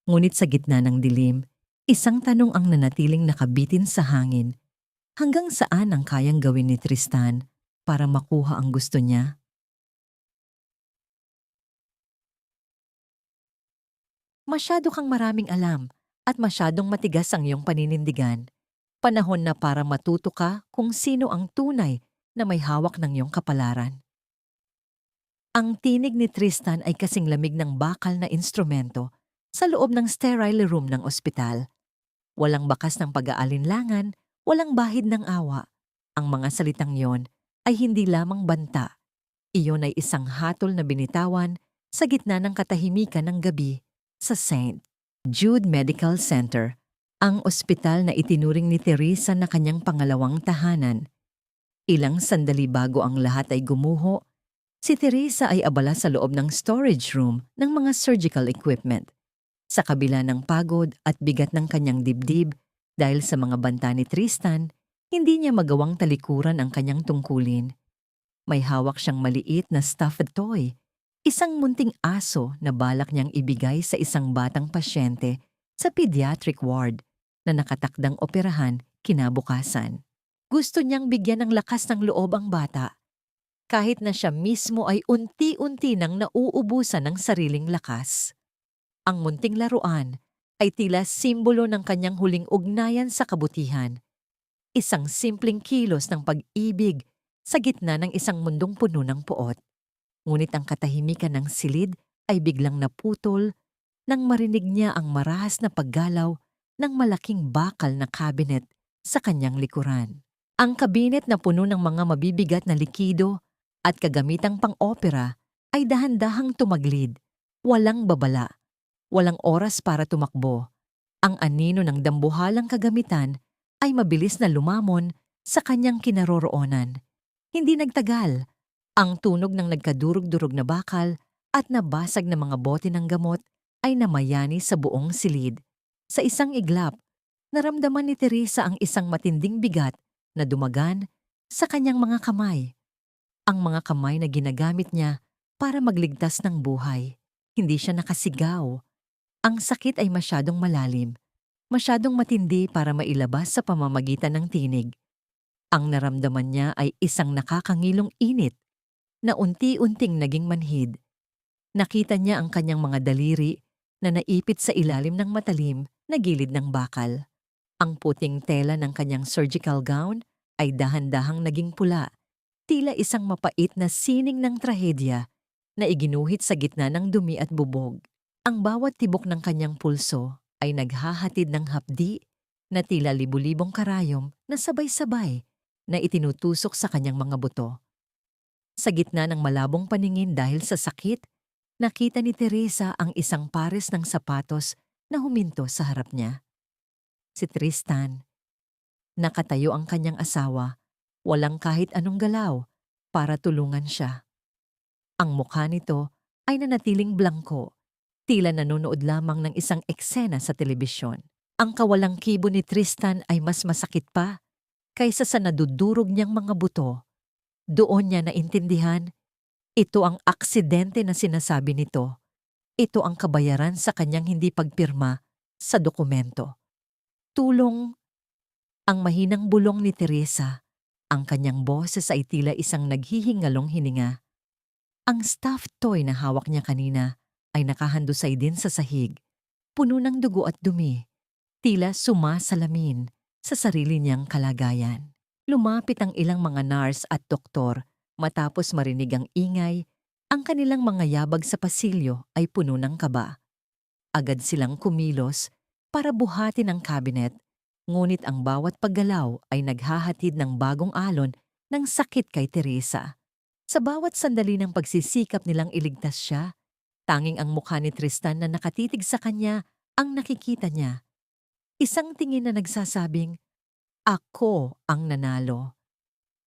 Ngunit sa gitna ng dilim, isang tanong ang nanatiling nakabitin sa hangin. Hanggang saan ang kayang gawin ni Tristan para makuha ang gusto niya? Masyado kang maraming alam at masyadong matigas ang iyong paninindigan. Panahon na para matuto ka kung sino ang tunay na may hawak ng iyong kapalaran. Ang tinig ni Tristan ay kasing lamig ng bakal na instrumento sa loob ng sterile room ng ospital. Walang bakas ng pag-aalinlangan, walang bahid ng awa. Ang mga salitang yon ay hindi lamang banta. Iyon ay isang hatol na binitawan sa gitna ng katahimikan ng gabi sa St. Jude Medical Center, ang ospital na itinuring ni Teresa na kanyang pangalawang tahanan. Ilang sandali bago ang lahat ay gumuho, si Teresa ay abala sa loob ng storage room ng mga surgical equipment. Sa kabila ng pagod at bigat ng kanyang dibdib dahil sa mga banta ni Tristan, hindi niya magawang talikuran ang kanyang tungkulin. May hawak siyang maliit na stuffed toy, isang munting aso na balak niyang ibigay sa isang batang pasyente sa pediatric ward na nakatakdang operahan kinabukasan. Gusto niyang bigyan ng lakas ng loob ang bata, kahit na siya mismo ay unti-unti nang nauubusan ng sariling lakas. Ang munting laruan ay tila simbolo ng kanyang huling ugnayan sa kabutihan. Isang simpleng kilos ng pag-ibig sa gitna ng isang mundong puno ng poot. Ngunit ang katahimikan ng silid ay biglang naputol nang marinig niya ang marahas na paggalaw ng malaking bakal na cabinet sa kanyang likuran. Ang kabinet na puno ng mga mabibigat na likido at kagamitang pang-opera ay dahan-dahang tumaglid, walang babala, walang oras para tumakbo. Ang anino ng dambuhalang kagamitan ay mabilis na lumamon sa kanyang kinaroroonan. Hindi nagtagal, ang tunog ng nagkadurog-durog na bakal at nabasag na mga bote ng gamot ay namayani sa buong silid. Sa isang iglap, Naramdaman ni Teresa ang isang matinding bigat na dumagan sa kanyang mga kamay. Ang mga kamay na ginagamit niya para magligtas ng buhay. Hindi siya nakasigaw. Ang sakit ay masyadong malalim, masyadong matindi para mailabas sa pamamagitan ng tinig. Ang naramdaman niya ay isang nakakangilong init na unti-unting naging manhid. Nakita niya ang kanyang mga daliri na naipit sa ilalim ng matalim na gilid ng bakal. Ang puting tela ng kanyang surgical gown ay dahan-dahang naging pula, tila isang mapait na sining ng trahedya na iginuhit sa gitna ng dumi at bubog. Ang bawat tibok ng kanyang pulso ay naghahatid ng hapdi na tila libu-libong karayom na sabay-sabay na itinutusok sa kanyang mga buto. Sa gitna ng malabong paningin dahil sa sakit, nakita ni Teresa ang isang pares ng sapatos na huminto sa harap niya. Si Tristan. Nakatayo ang kanyang asawa, walang kahit anong galaw para tulungan siya. Ang mukha nito ay nanatiling blangko, tila nanonood lamang ng isang eksena sa telebisyon. Ang kawalang kibo ni Tristan ay mas masakit pa kaysa sa nadudurog niyang mga buto. Doon niya naintindihan, ito ang aksidente na sinasabi nito. Ito ang kabayaran sa kanyang hindi pagpirma sa dokumento. Tulong. Ang mahinang bulong ni Teresa. Ang kanyang boses ay tila isang naghihingalong hininga. Ang stuffed toy na hawak niya kanina ay nakahandusay din sa sahig, puno ng dugo at dumi, tila sumasalamin sa sarili niyang kalagayan. Lumapit ang ilang mga nurse at doktor matapos marinig ang ingay, ang kanilang mga yabag sa pasilyo ay puno ng kaba. Agad silang kumilos para buhatin ang cabinet, ngunit ang bawat paggalaw ay naghahatid ng bagong alon ng sakit kay Teresa. Sa bawat sandali ng pagsisikap nilang iligtas siya, tanging ang mukha ni Tristan na nakatitig sa kanya ang nakikita niya. Isang tingin na nagsasabing, "Ako ang nanalo."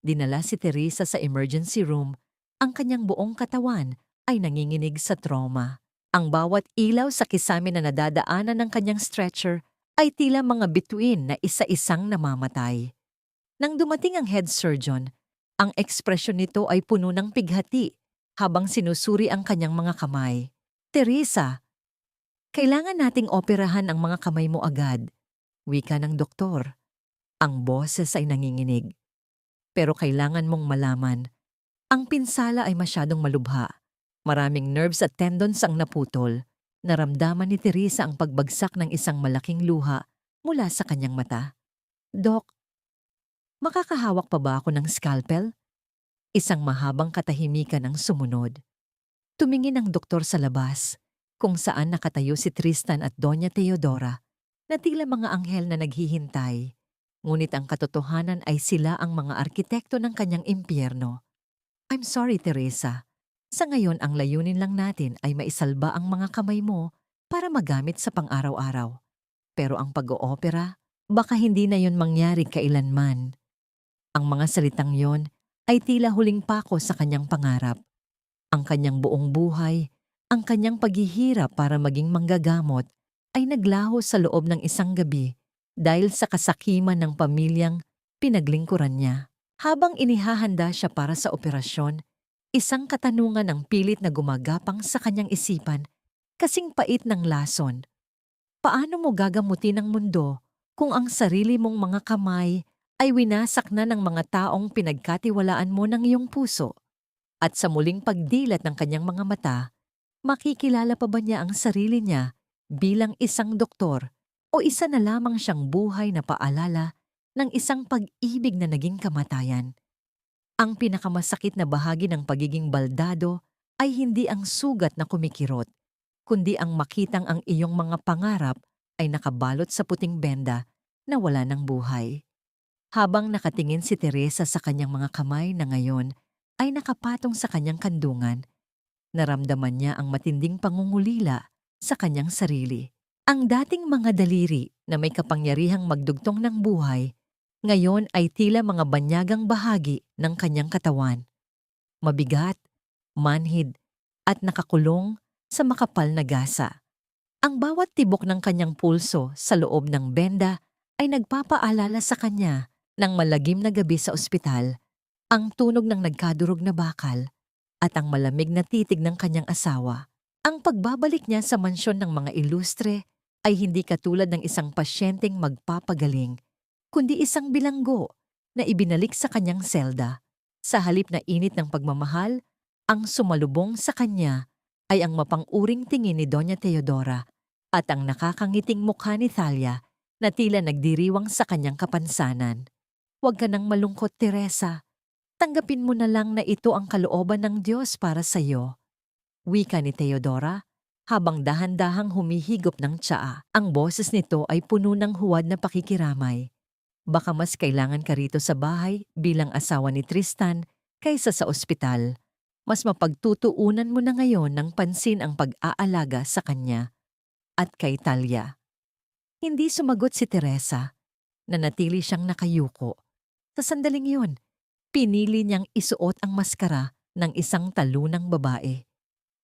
Dinala si Teresa sa emergency room, ang kanyang buong katawan ay nanginginig sa trauma. Ang bawat ilaw sa kisame na nadadaanan ng kanyang stretcher ay tila mga bituin na isa-isang namamatay. Nang dumating ang head surgeon, ang ekspresyon nito ay puno ng pighati habang sinusuri ang kanyang mga kamay. "Teresa, kailangan nating operahan ang mga kamay mo agad," wika ng doktor. Ang boses ay nanginginig. "Pero kailangan mong malaman, ang pinsala ay masyadong malubha. Maraming nerves at tendons ang naputol." Naramdaman ni Teresa ang pagbagsak ng isang malaking luha mula sa kanyang mata. "Dok, makakahawak pa ba ako ng scalpel?" Isang mahabang katahimikan ang sumunod. Tumingin ang doktor sa labas, kung saan nakatayo si Tristan at Doña Teodora, na tila mga anghel na naghihintay. Ngunit ang katotohanan ay sila ang mga arkitekto ng kanyang impyerno. "I'm sorry, Teresa. Sa ngayon ang layunin lang natin ay maisalba ang mga kamay mo para magamit sa pang-araw-araw. Pero ang pag-oopera, baka hindi na yon mangyari kailanman." Ang mga salitang yon ay tila huling pako sa kanyang pangarap. Ang kanyang buong buhay, ang kanyang paghihirap para maging manggagamot ay naglaho sa loob ng isang gabi dahil sa kasakiman ng pamilyang pinaglingkuran niya. Habang inihahanda siya para sa operasyon, isang katanungan ang pilit na gumagapang sa kanyang isipan, kasing pait ng lason. Paano mo gagamutin ang mundo kung ang sarili mong mga kamay ay winasak na ng mga taong pinagkatiwalaan mo ng iyong puso? At sa muling pagdilat ng kanyang mga mata, makikilala pa ba niya ang sarili niya bilang isang doktor o isa na lamang siyang buhay na paalala ng isang pag-ibig na naging kamatayan? Ang pinakamasakit na bahagi ng pagiging baldado ay hindi ang sugat na kumikirot, kundi ang makitang ang iyong mga pangarap ay nakabalot sa puting benda na wala ng buhay. Habang nakatingin si Teresa sa kanyang mga kamay na ngayon ay nakapatong sa kanyang kandungan, naramdaman niya ang matinding pangungulila sa kanyang sarili. Ang dating mga daliri na may kapangyarihang magdugtong ng buhay, ngayon ay tila mga banyagang bahagi ng kanyang katawan. Mabigat, manhid, at nakakulong sa makapal na gasa. Ang bawat tibok ng kanyang pulso sa loob ng benda ay nagpapaalala sa kanya ng malagim na gabi sa ospital, ang tunog ng nagkadurog na bakal, at ang malamig na titig ng kanyang asawa. Ang pagbabalik niya sa mansyon ng mga ilustre ay hindi katulad ng isang pasyenteng magpapagaling, kundi isang bilanggo na ibinalik sa kanyang selda. Sa halip na init ng pagmamahal, ang sumalubong sa kanya ay ang mapang-uring tingin ni Doña Teodora at ang nakakangiting mukha ni Thalia na tila nagdiriwang sa kanyang kapansanan. Huwag ka nang malungkot, Teresa. Tanggapin mo na lang na ito ang kalooban ng Diyos para sa iyo. Wika ni Teodora habang dahan-dahang humihigop ng tsaa. Ang boses nito ay puno ng huwad na pakikiramay. Baka mas kailangan ka rito sa bahay bilang asawa ni Tristan kaysa sa ospital. Mas mapagtutuunan mo na ngayon ng pansin ang pag-aalaga sa kanya. At kay Thalia. Hindi sumagot si Teresa. Nanatili siyang nakayuko. Sa sandaling yun, pinili niyang isuot ang maskara ng isang talunang babae.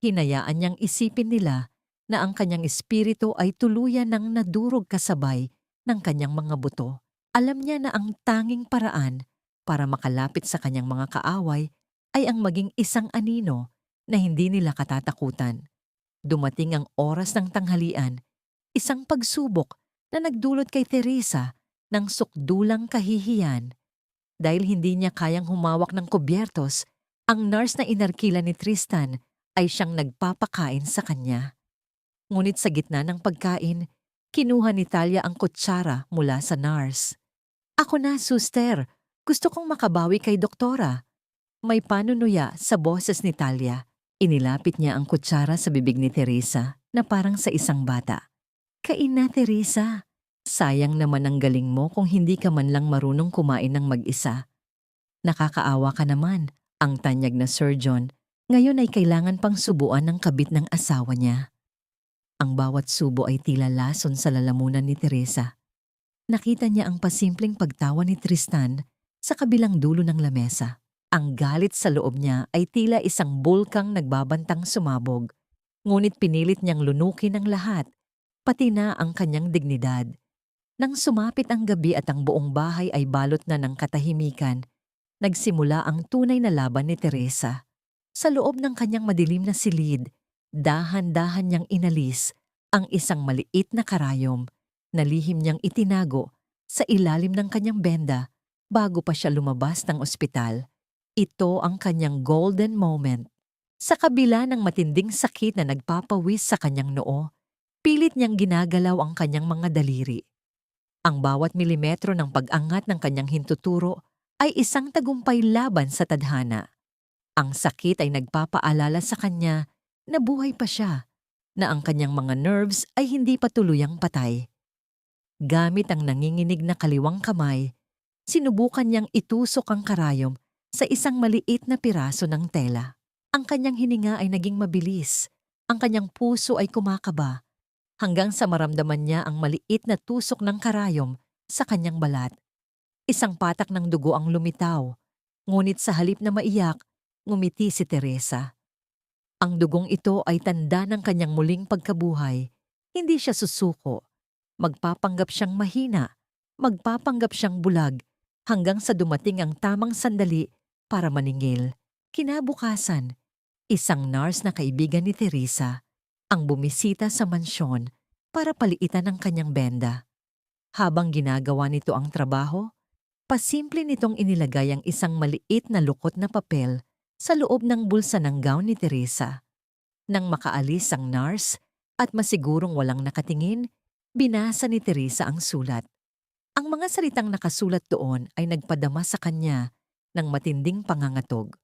Hinayaan niyang isipin nila na ang kanyang espiritu ay tuluyan ng nadurog kasabay ng kanyang mga buto. Alam niya na ang tanging paraan para makalapit sa kanyang mga kaaway ay ang maging isang anino na hindi nila katatakutan. Dumating ang oras ng tanghalian, isang pagsubok na nagdulot kay Teresa ng sukdulang kahihiyan. Dahil hindi niya kayang humawak ng kubyertos, ang nurse na inarkila ni Tristan ay siyang nagpapakain sa kanya. Ngunit sa gitna ng pagkain, kinuha ni Thalia ang kutsara mula sa nurse. Ako na, suster. Gusto kong makabawi kay doktora. May panunuya sa boses ni Thalia. Inilapit niya ang kutsara sa bibig ni Teresa na parang sa isang bata. Kain na, Teresa. Sayang naman ang galing mo kung hindi ka man lang marunong kumain ng mag-isa. Nakakaawa ka naman, ang tanyag na surgeon. Ngayon ay kailangan pang subuan ng kabit ng asawa niya. Ang bawat subo ay tila lason sa lalamunan ni Teresa. Nakita niya ang pasimpleng pagtawa ni Tristan sa kabilang dulo ng lamesa. Ang galit sa loob niya ay tila isang bulkang nagbabantang sumabog. Ngunit pinilit niyang lunukin ang lahat, pati na ang kanyang dignidad. Nang sumapit ang gabi at ang buong bahay ay balot na ng katahimikan, nagsimula ang tunay na laban ni Teresa. Sa loob ng kanyang madilim na silid, dahan-dahan niyang inalis ang isang maliit na karayom na lihim niyang itinago sa ilalim ng kanyang benda bago pa siya lumabas ng ospital. Ito ang kanyang golden moment. Sa kabila ng matinding sakit na nagpapawis sa kanyang noo, pilit niyang ginagalaw ang kanyang mga daliri. Ang bawat milimetro ng pag-angat ng kanyang hintuturo ay isang tagumpay laban sa tadhana. Ang sakit ay nagpapaalala sa kanya na buhay pa siya, na ang kanyang mga nerves ay hindi pa tuluyang patay. Gamit ang nanginginig na kaliwang kamay, sinubukan niyang itusok ang karayom sa isang maliit na piraso ng tela. Ang kanyang hininga ay naging mabilis, ang kanyang puso ay kumakaba, hanggang sa maramdaman niya ang maliit na tusok ng karayom sa kanyang balat. Isang patak ng dugo ang lumitaw, ngunit sa halip na maiyak, ngumiti si Teresa. Ang dugong ito ay tanda ng kanyang muling pagkabuhay. Hindi siya susuko. Magpapanggap siyang mahina, magpapanggap siyang bulag, hanggang sa dumating ang tamang sandali para maningil. Kinabukasan, isang nurse na kaibigan ni Teresa ang bumisita sa mansyon para paliitan ang kanyang benda. Habang ginagawa nito ang trabaho, pasimple nitong inilagay ang isang maliit na lukot na papel sa loob ng bulsa ng gown ni Teresa. Nang makaalis ang nurse at masigurong walang nakatingin, binasa ni Teresa ang sulat. Ang mga salitang nakasulat doon ay nagpadama sa kanya ng matinding pangangatog.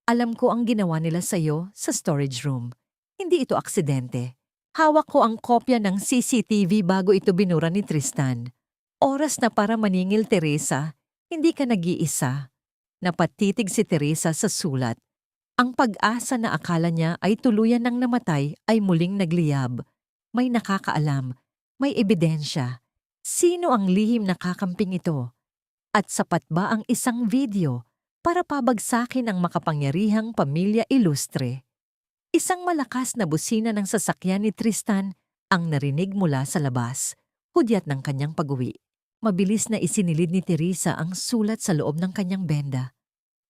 Alam ko ang ginawa nila sa'yo sa storage room. Hindi ito aksidente. Hawak ko ang kopya ng CCTV bago ito binura ni Tristan. Oras na para maningil, Teresa. Hindi ka nag-iisa. Napatitig si Teresa sa sulat. Ang pag-asa na akala niya ay tuluyan ng namatay ay muling nagliyab. May nakakaalam, may ebidensya. Sino ang lihim na kakamping ito? At sapat ba ang isang video para pabagsakin ang makapangyarihang pamilya ilustre? Isang malakas na busina ng sasakyan ni Tristan ang narinig mula sa labas, hudyat ng kanyang pag-uwi. Mabilis na isinilid ni Teresa ang sulat sa loob ng kanyang benda.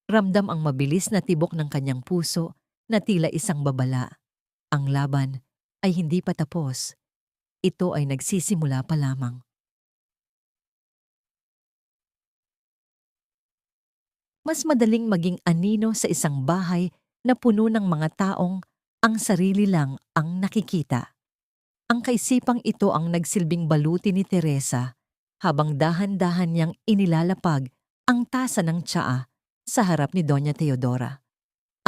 Ramdam ang mabilis na tibok ng kanyang puso na tila isang babala. Ang laban ay hindi pa tapos. Ito ay nagsisimula pa lamang. Mas madaling maging anino sa isang bahay na puno ng mga taong ang sarili lang ang nakikita. Ang kaisipang ito ang nagsilbing baluti ni Teresa habang dahan-dahan niyang inilalapag ang tasa ng tsaa sa harap ni Doña Teodora.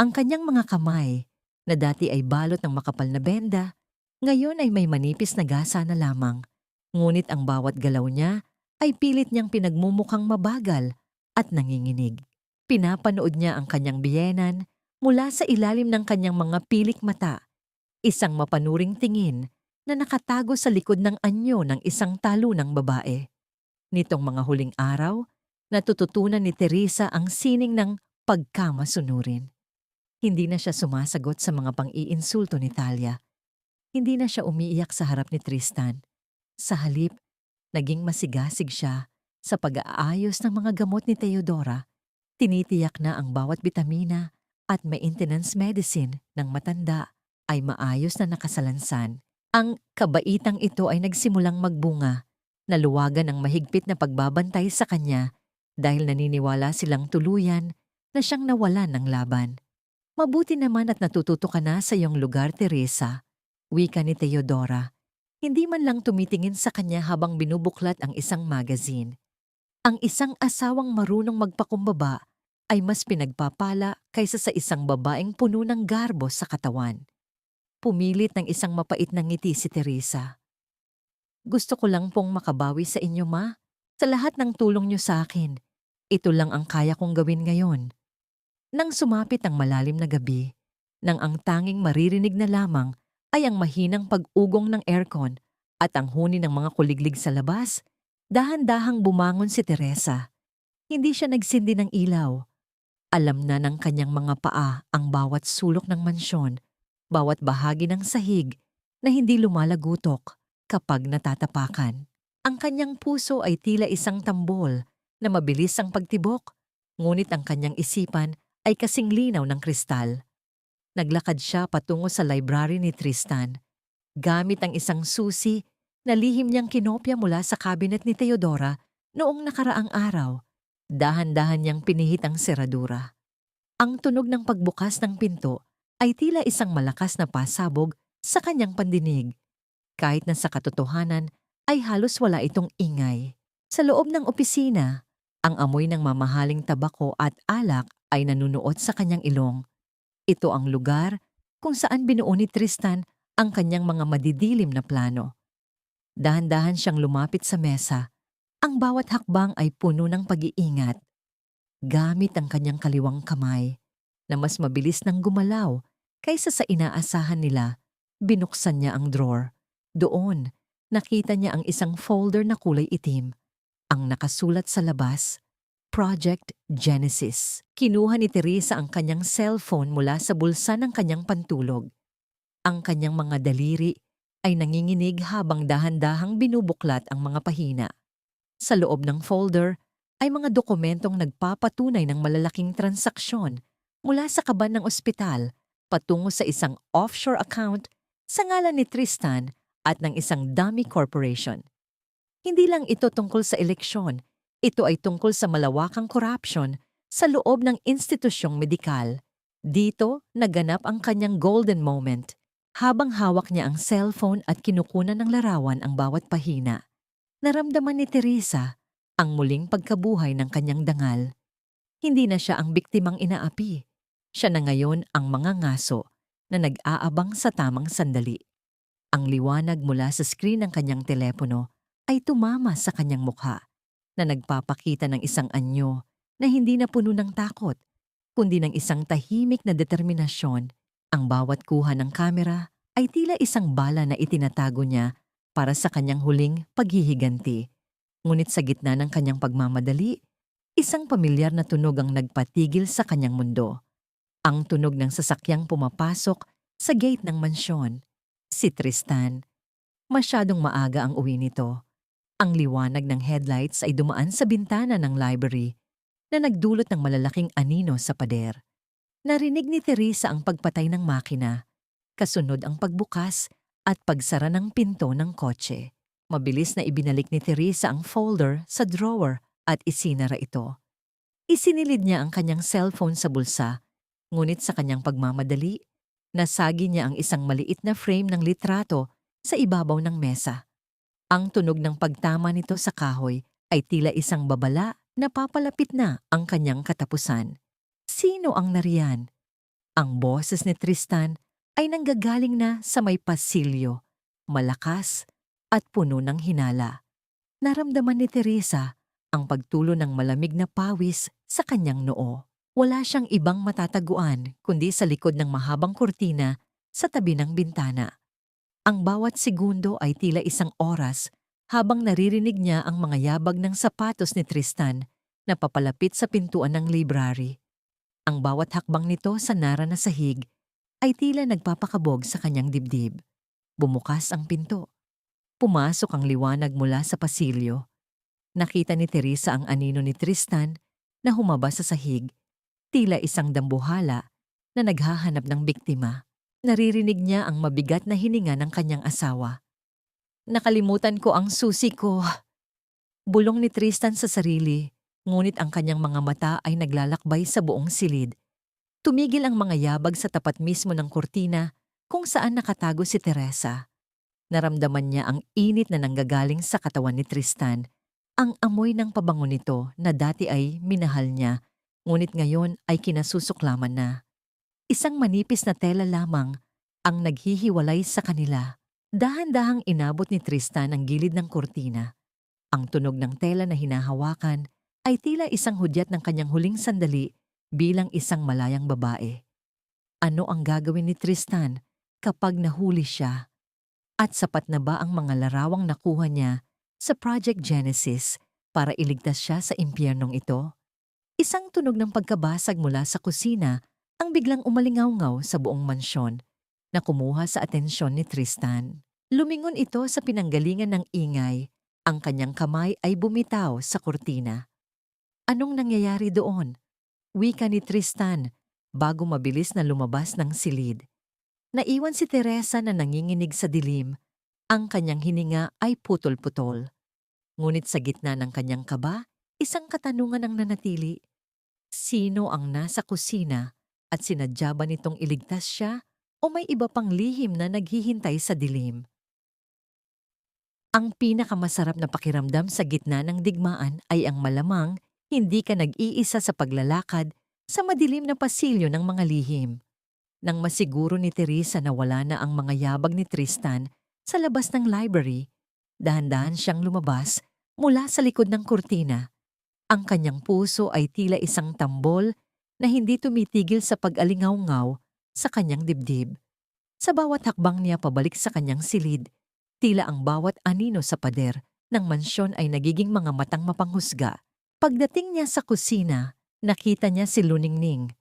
Ang kanyang mga kamay, na dati ay balot ng makapal na benda, ngayon ay may manipis na gasa na lamang. Ngunit ang bawat galaw niya ay pilit niyang pinagmumukhang mabagal at nanginginig. Pinapanood niya ang kanyang biyenan mula sa ilalim ng kanyang mga pilik mata, isang mapanuring tingin na nakatago sa likod ng anyo ng isang talunang babae. Nitong mga huling araw, natututunan ni Teresa ang sining ng pagkamasunurin. Hindi na siya sumasagot sa mga pang-iinsulto ni Talia. Hindi na siya umiiyak sa harap ni Tristan. Sa halip, naging masigasig siya sa pag-aayos ng mga gamot ni Teodora. Tinitiyak na ang bawat bitamina at maintenance medicine ng matanda ay maayos na nakasalansan. Ang kabaitang ito ay nagsimulang magbunga, naluwagan ang mahigpit na pagbabantay sa kanya dahil naniniwala silang tuluyan na siyang nawalan ng laban. Mabuti naman at natututo ka na sa iyong lugar, Teresa, wika ni Teodora. Hindi man lang tumitingin sa kanya habang binubuklat ang isang magazine. Ang isang asawang marunong magpakumbaba ay mas pinagpapala kaysa sa isang babaeng puno ng garbo sa katawan. Pumilit ng isang mapait na ngiti si Teresa. Gusto ko lang pong makabawi sa inyo, Ma. Sa lahat ng tulong niyo sa akin, ito lang ang kaya kong gawin ngayon. Nang sumapit ang malalim na gabi, nang ang tanging maririnig na lamang ay ang mahinang pag-ugong ng aircon at ang huni ng mga kuliglig sa labas, dahan-dahang bumangon si Teresa. Hindi siya nagsindi ng ilaw. Alam na ng kanyang mga paa ang bawat sulok ng mansyon, bawat bahagi ng sahig na hindi lumalagutok kapag natatapakan. Ang kanyang puso ay tila isang tambol na mabilis ang pagtibok, ngunit ang kanyang isipan ay kasing linaw ng kristal. Naglakad siya patungo sa library ni Tristan, gamit ang isang susi na lihim niyang kinopya mula sa cabinet ni Teodora noong nakaraang araw. Dahan-dahan niyang pinihit ang seradura. Ang tunog ng pagbukas ng pinto ay tila isang malakas na pasabog sa kanyang pandinig, kahit na sa katotohanan ay halos wala itong ingay. Sa loob ng opisina, ang amoy ng mamahaling tabako at alak ay nanunuot sa kanyang ilong. Ito ang lugar kung saan binuo ni Tristan ang kanyang mga madidilim na plano. Dahan-dahan siyang lumapit sa mesa. Ang bawat hakbang ay puno ng pag-iingat. Gamit ang kanyang kaliwang kamay, na mas mabilis nang gumalaw kaysa sa inaasahan nila, binuksan niya ang drawer. Doon, nakita niya ang isang folder na kulay itim. Ang nakasulat sa labas, Project Genesis. Kinuha ni Teresa ang kanyang cellphone mula sa bulsa ng kanyang pantulog. Ang kanyang mga daliri ay nanginginig habang dahan-dahang binubuklat ang mga pahina. Sa loob ng folder ay mga dokumentong nagpapatunay ng malalaking transaksyon mula sa kaban ng ospital patungo sa isang offshore account sa ngalan ni Tristan at ng isang dummy corporation. Hindi lang ito tungkol sa eleksyon. Ito ay tungkol sa malawakang korupsyon sa loob ng institusyong medikal. Dito, naganap ang kanyang golden moment habang hawak niya ang cellphone at kinukunan ng larawan ang bawat pahina. Naramdaman ni Teresa ang muling pagkabuhay ng kanyang dangal. Hindi na siya ang biktimang inaapi. Siya na ngayon ang mga ngaso na nag-aabang sa tamang sandali. Ang liwanag mula sa screen ng kanyang telepono ay tumama sa kanyang mukha, na nagpapakita ng isang anyo na hindi na puno ng takot, kundi ng isang tahimik na determinasyon. Ang bawat kuha ng kamera ay tila isang bala na itinatago niya para sa kanyang huling paghihiganti. Ngunit sa gitna ng kanyang pagmamadali, isang pamilyar na tunog ang nagpatigil sa kanyang mundo. Ang tunog ng sasakyang pumapasok sa gate ng mansyon. Si Tristan. Masyadong maaga ang uwi nito. Ang liwanag ng headlights ay dumaan sa bintana ng library na nagdulot ng malalaking anino sa pader. Narinig ni Teresa ang pagpatay ng makina, kasunod ang pagbukas at pagsara ng pinto ng kotse. Mabilis na ibinalik ni Teresa ang folder sa drawer at isinara ito. Isinilid niya ang kanyang cellphone sa bulsa, ngunit sa kanyang pagmamadali, nasagi niya ang isang maliit na frame ng litrato sa ibabaw ng mesa. Ang tunog ng pagtama nito sa kahoy ay tila isang babala na papalapit na ang kanyang katapusan. Sino ang nariyan? Ang boses ni Tristan ay nanggagaling na sa may pasilyo, malakas at puno ng hinala. Naramdaman ni Teresa ang pagtulo ng malamig na pawis sa kanyang noo. Wala siyang ibang matataguan kundi sa likod ng mahabang kurtina sa tabi ng bintana. Ang bawat segundo ay tila isang oras habang naririnig niya ang mga yabag ng sapatos ni Tristan na papalapit sa pintuan ng library. Ang bawat hakbang nito sa nara na sahig ay tila nagpapakabog sa kanyang dibdib. Bumukas ang pinto. Pumasok ang liwanag mula sa pasilyo. Nakita ni Teresa ang anino ni Tristan na humaba sa sahig, tila isang dambuhala na naghahanap ng biktima. Naririnig niya ang mabigat na hininga ng kanyang asawa. Nakalimutan ko ang susi ko. Bulong ni Tristan sa sarili, ngunit ang kanyang mga mata ay naglalakbay sa buong silid. Tumigil ang mga yabag sa tapat mismo ng kurtina kung saan nakatago si Teresa. Naramdaman niya ang init na nanggagaling sa katawan ni Tristan, ang amoy ng pabango nito na dati ay minahal niya, ngunit ngayon ay kinasusuklaman na. Isang manipis na tela lamang ang naghihiwalay sa kanila. Dahan-dahang inabot ni Tristan ang gilid ng kurtina. Ang tunog ng tela na hinahawakan ay tila isang hudyat ng kanyang huling sandali bilang isang malayang babae. Ano ang gagawin ni Tristan kapag nahuli siya? At sapat na ba ang mga larawang nakuha niya sa Project Genesis para iligtas siya sa impyernong ito? Isang tunog ng pagkabasag mula sa kusina ang biglang umalingaw-ngaw sa buong mansyon na kumuha sa atensyon ni Tristan. Lumingon ito sa pinanggalingan ng ingay. Ang kanyang kamay ay bumitaw sa kurtina. Anong nangyayari doon? Wika ni Tristan bago mabilis na lumabas ng silid. Naiwan si Teresa na nanginginig sa dilim. Ang kanyang hininga ay putol-putol. Ngunit sa gitna ng kanyang kaba, isang katanungan ang nanatili. Sino ang nasa kusina at sinadya ba nitong iligtas siya o may iba pang lihim na naghihintay sa dilim? Ang pinakamasarap na pakiramdam sa gitna ng digmaan ay ang malamang hindi ka nag-iisa sa paglalakad sa madilim na pasilyo ng mga lihim. Nang masiguro ni Teresa na wala na ang mga yabag ni Tristan sa labas ng library, dahan-dahan siyang lumabas mula sa likod ng kurtina. Ang kanyang puso ay tila isang tambol na hindi tumitigil sa pag-alingaw-ngaw sa kanyang dibdib. Sa bawat hakbang niya pabalik sa kanyang silid, tila ang bawat anino sa pader ng mansyon ay nagiging mga matang mapanghusga. Pagdating niya sa kusina, nakita niya si Luningning,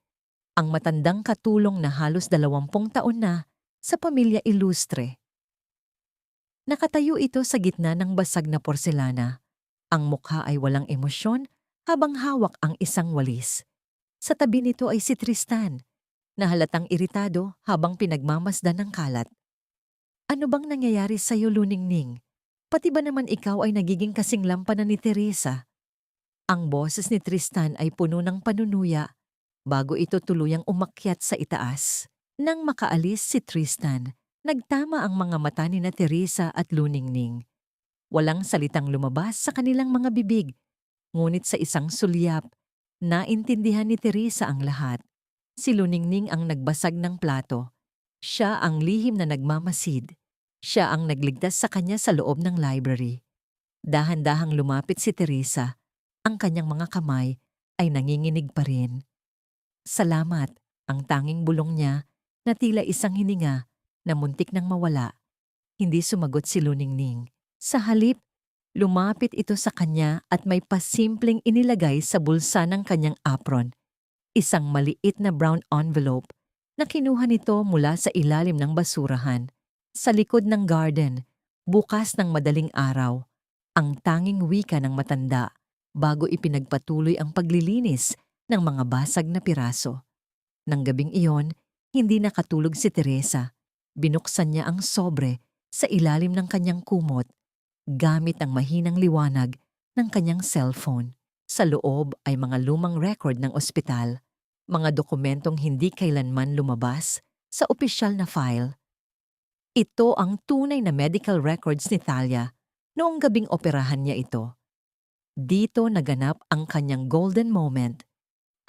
ang matandang katulong na halos 20 taon na sa pamilya ilustre. Nakatayo ito sa gitna ng basag na porselana. Ang mukha ay walang emosyon habang hawak ang isang walis. Sa tabi nito ay si Tristan, na halatang iritado habang pinagmamasdan ng kalat. Ano bang nangyayari sa'yo, Luningning? Pati ba naman ikaw ay nagiging kasing lampanan ni Teresa? Ang boses ni Tristan ay puno ng panunuya bago ito tuluyang umakyat sa itaas. Nang makaalis si Tristan, nagtama ang mga mata ni na Teresa at Luningning. Walang salitang lumabas sa kanilang mga bibig, ngunit sa isang sulyap, naintindihan ni Teresa ang lahat. Si Luningning ang nagbasag ng plato. Siya ang lihim na nagmamasid. Siya ang nagligtas sa kanya sa loob ng library. Dahan-dahang lumapit si Teresa. Ang kanyang mga kamay ay nanginginig pa rin. Salamat, ang tanging bulong niya na tila isang hininga na muntik nang mawala. Hindi sumagot si Luningning. Sa halip, lumapit ito sa kanya at may pasimpleng inilagay sa bulsa ng kanyang apron. Isang maliit na brown envelope na kinuha nito mula sa ilalim ng basurahan. Sa likod ng garden, bukas ng madaling araw, ang tanging wika ng matanda bago ipinagpatuloy ang paglilinis ng mga basag na piraso. Nang gabing iyon, hindi nakatulog si Teresa. Binuksan niya ang sobre sa ilalim ng kanyang kumot gamit ang mahinang liwanag ng kanyang cellphone. Sa loob ay mga lumang record ng ospital, mga dokumentong hindi kailanman lumabas sa opisyal na file. Ito ang tunay na medical records ni Talia noong gabing operahan niya ito. Dito naganap ang kanyang golden moment.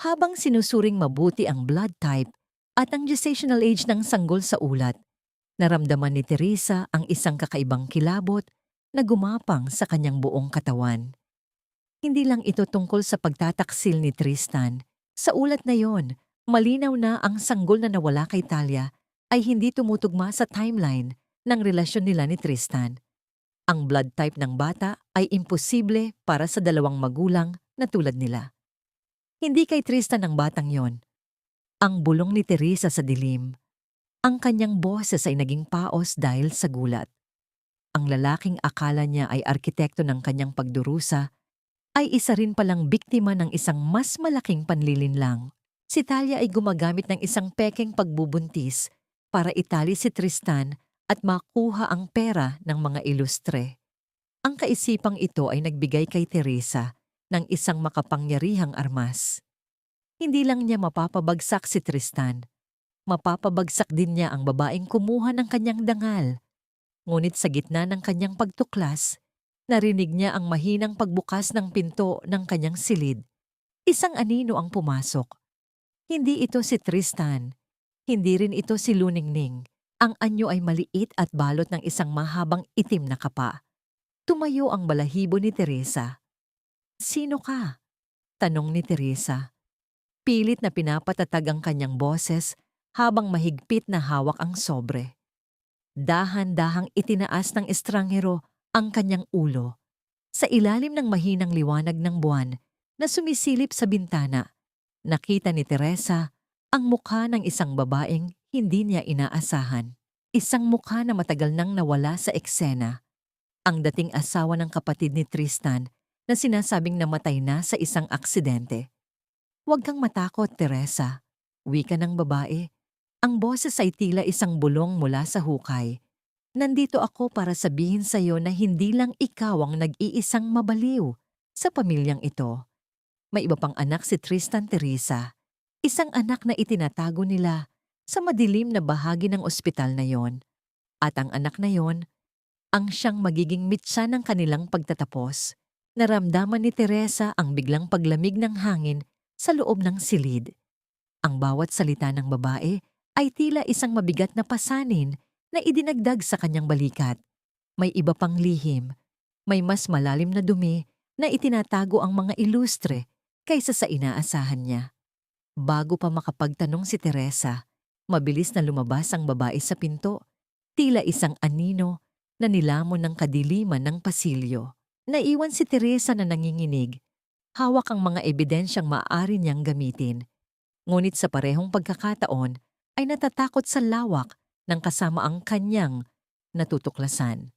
Habang sinusuring mabuti ang blood type at ang gestational age ng sanggol sa ulat, naramdaman ni Teresa ang isang kakaibang kilabot na gumapang sa kanyang buong katawan. Hindi lang ito tungkol sa pagtataksil ni Tristan. Sa ulat na yon, malinaw na ang sanggol na nawala kay Talia ay hindi tumutugma sa timeline ng relasyon nila ni Tristan. Ang blood type ng bata ay imposible para sa dalawang magulang na tulad nila. Hindi kay Tristan ang batang yon. Ang bulong ni Teresa sa dilim. Ang kanyang boses ay naging paos dahil sa gulat. Ang lalaking akala niya ay arkitekto ng kanyang pagdurusa ay isa rin palang biktima ng isang mas malaking panlilinlang. Si Talia ay gumagamit ng isang pekeng pagbubuntis para itali si Tristan at makuha ang pera ng mga ilustre. Ang kaisipang ito ay nagbigay kay Teresa ng isang makapangyarihang armas. Hindi lang niya mapapabagsak si Tristan, mapapabagsak din niya ang babaeng kumuha ng kanyang dangal. Ngunit sa gitna ng kanyang pagtuklas, narinig niya ang mahinang pagbukas ng pinto ng kanyang silid. Isang anino ang pumasok. Hindi ito si Tristan, hindi rin ito si Luningning. Ang anyo ay maliit at balot ng isang mahabang itim na kapa. Tumayo ang balahibo ni Teresa. "Sino ka?" tanong ni Teresa. Pilit na pinapatatag ang kanyang boses habang mahigpit na hawak ang sobre. Dahan-dahang itinaas ng estranghero ang kanyang ulo. Sa ilalim ng mahinang liwanag ng buwan na sumisilip sa bintana, nakita ni Teresa ang mukha ng isang babaeng hindi niya inaasahan. Isang mukha na matagal nang nawala sa eksena. Ang dating asawa ng kapatid ni Tristan na sinasabing namatay na sa isang aksidente. "Huwag kang matakot, Teresa," wika ng babae. Ang boses ay tila isang bulong mula sa hukay. "Nandito ako para sabihin sa iyo na hindi lang ikaw ang nag-iisang mabaliw sa pamilyang ito. May iba pang anak si Tristan, Teresa. Isang anak na itinatago nila sa madilim na bahagi ng ospital na yon. At ang anak na yon, ang siyang magiging mitsa ng kanilang pagtatapos." Naramdaman ni Teresa ang biglang paglamig ng hangin sa loob ng silid. Ang bawat salita ng babae ay tila isang mabigat na pasanin na idinagdag sa kanyang balikat. May iba pang lihim, may mas malalim na dumi na itinatago ang mga ilustre kaysa sa inaasahan niya. Bago pa makapagtanong si Teresa, mabilis na lumabas ang babae sa pinto, tila isang anino na nilamon ng kadiliman ng pasilyo. Naiwan si Teresa na nanginginig. Hawak ang mga ebidensyang maaari niyang gamitin. Ngunit sa parehong pagkakataon ay natatakot sa lawak ng kasama ang kanyang natutuklasan.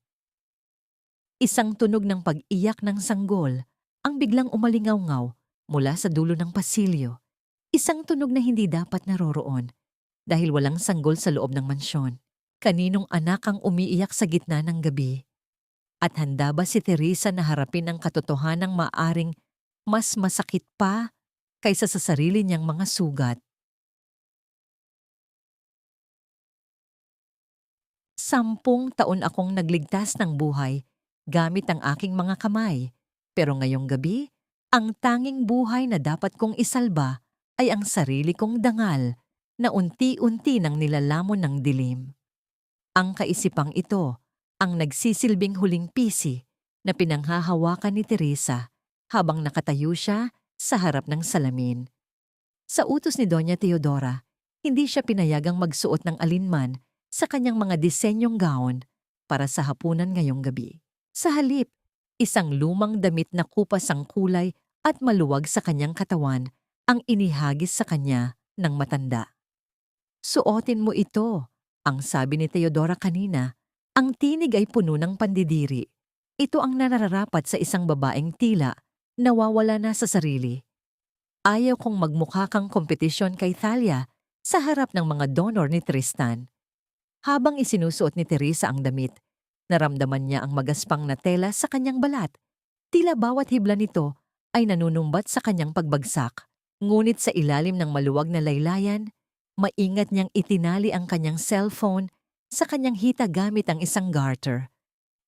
Isang tunog ng pag-iyak ng sanggol ang biglang umalingaw-ngaw mula sa dulo ng pasilyo. Isang tunog na hindi dapat naroroon dahil walang sanggol sa loob ng mansyon. Kaninong anak ang umiiyak sa gitna ng gabi? At handa ba si Teresa na harapin ang katotohanang maaring mas masakit pa kaysa sa sarili niyang mga sugat? 10 taon akong nagligtas ng buhay gamit ang aking mga kamay. Pero ngayong gabi, ang tanging buhay na dapat kong isalba ay ang sarili kong dangal na unti-unti nang nilalamon ng dilim. Ang kaisipang ito ang nagsisilbing huling pisi na pinanghahawakan ni Teresa habang nakatayo siya sa harap ng salamin. Sa utos ni Doña Teodora, hindi siya pinayagang magsuot ng alinman sa kanyang mga disenyong gown para sa hapunan ngayong gabi. Sa halip, isang lumang damit na kupas ang kulay at maluwag sa kanyang katawan ang inihagis sa kanya ng matanda. "Suotin mo ito," ang sabi ni Teodora kanina. Ang tinig ay puno ng pandidiri. Ito ang nararapat sa isang babaeng tila nawawala na sa sarili. Ayaw kong magmukha kang kompetisyon kay Thalia sa harap ng mga donor ni Tristan. Habang isinusuot ni Teresa ang damit, naramdaman niya ang magaspang na tela sa kanyang balat. Tila bawat hibla nito ay nanunumbat sa kanyang pagbagsak. Ngunit sa ilalim ng maluwag na laylayan, maingat niyang itinali ang kanyang cellphone sa kanyang hita gamit ang isang garter.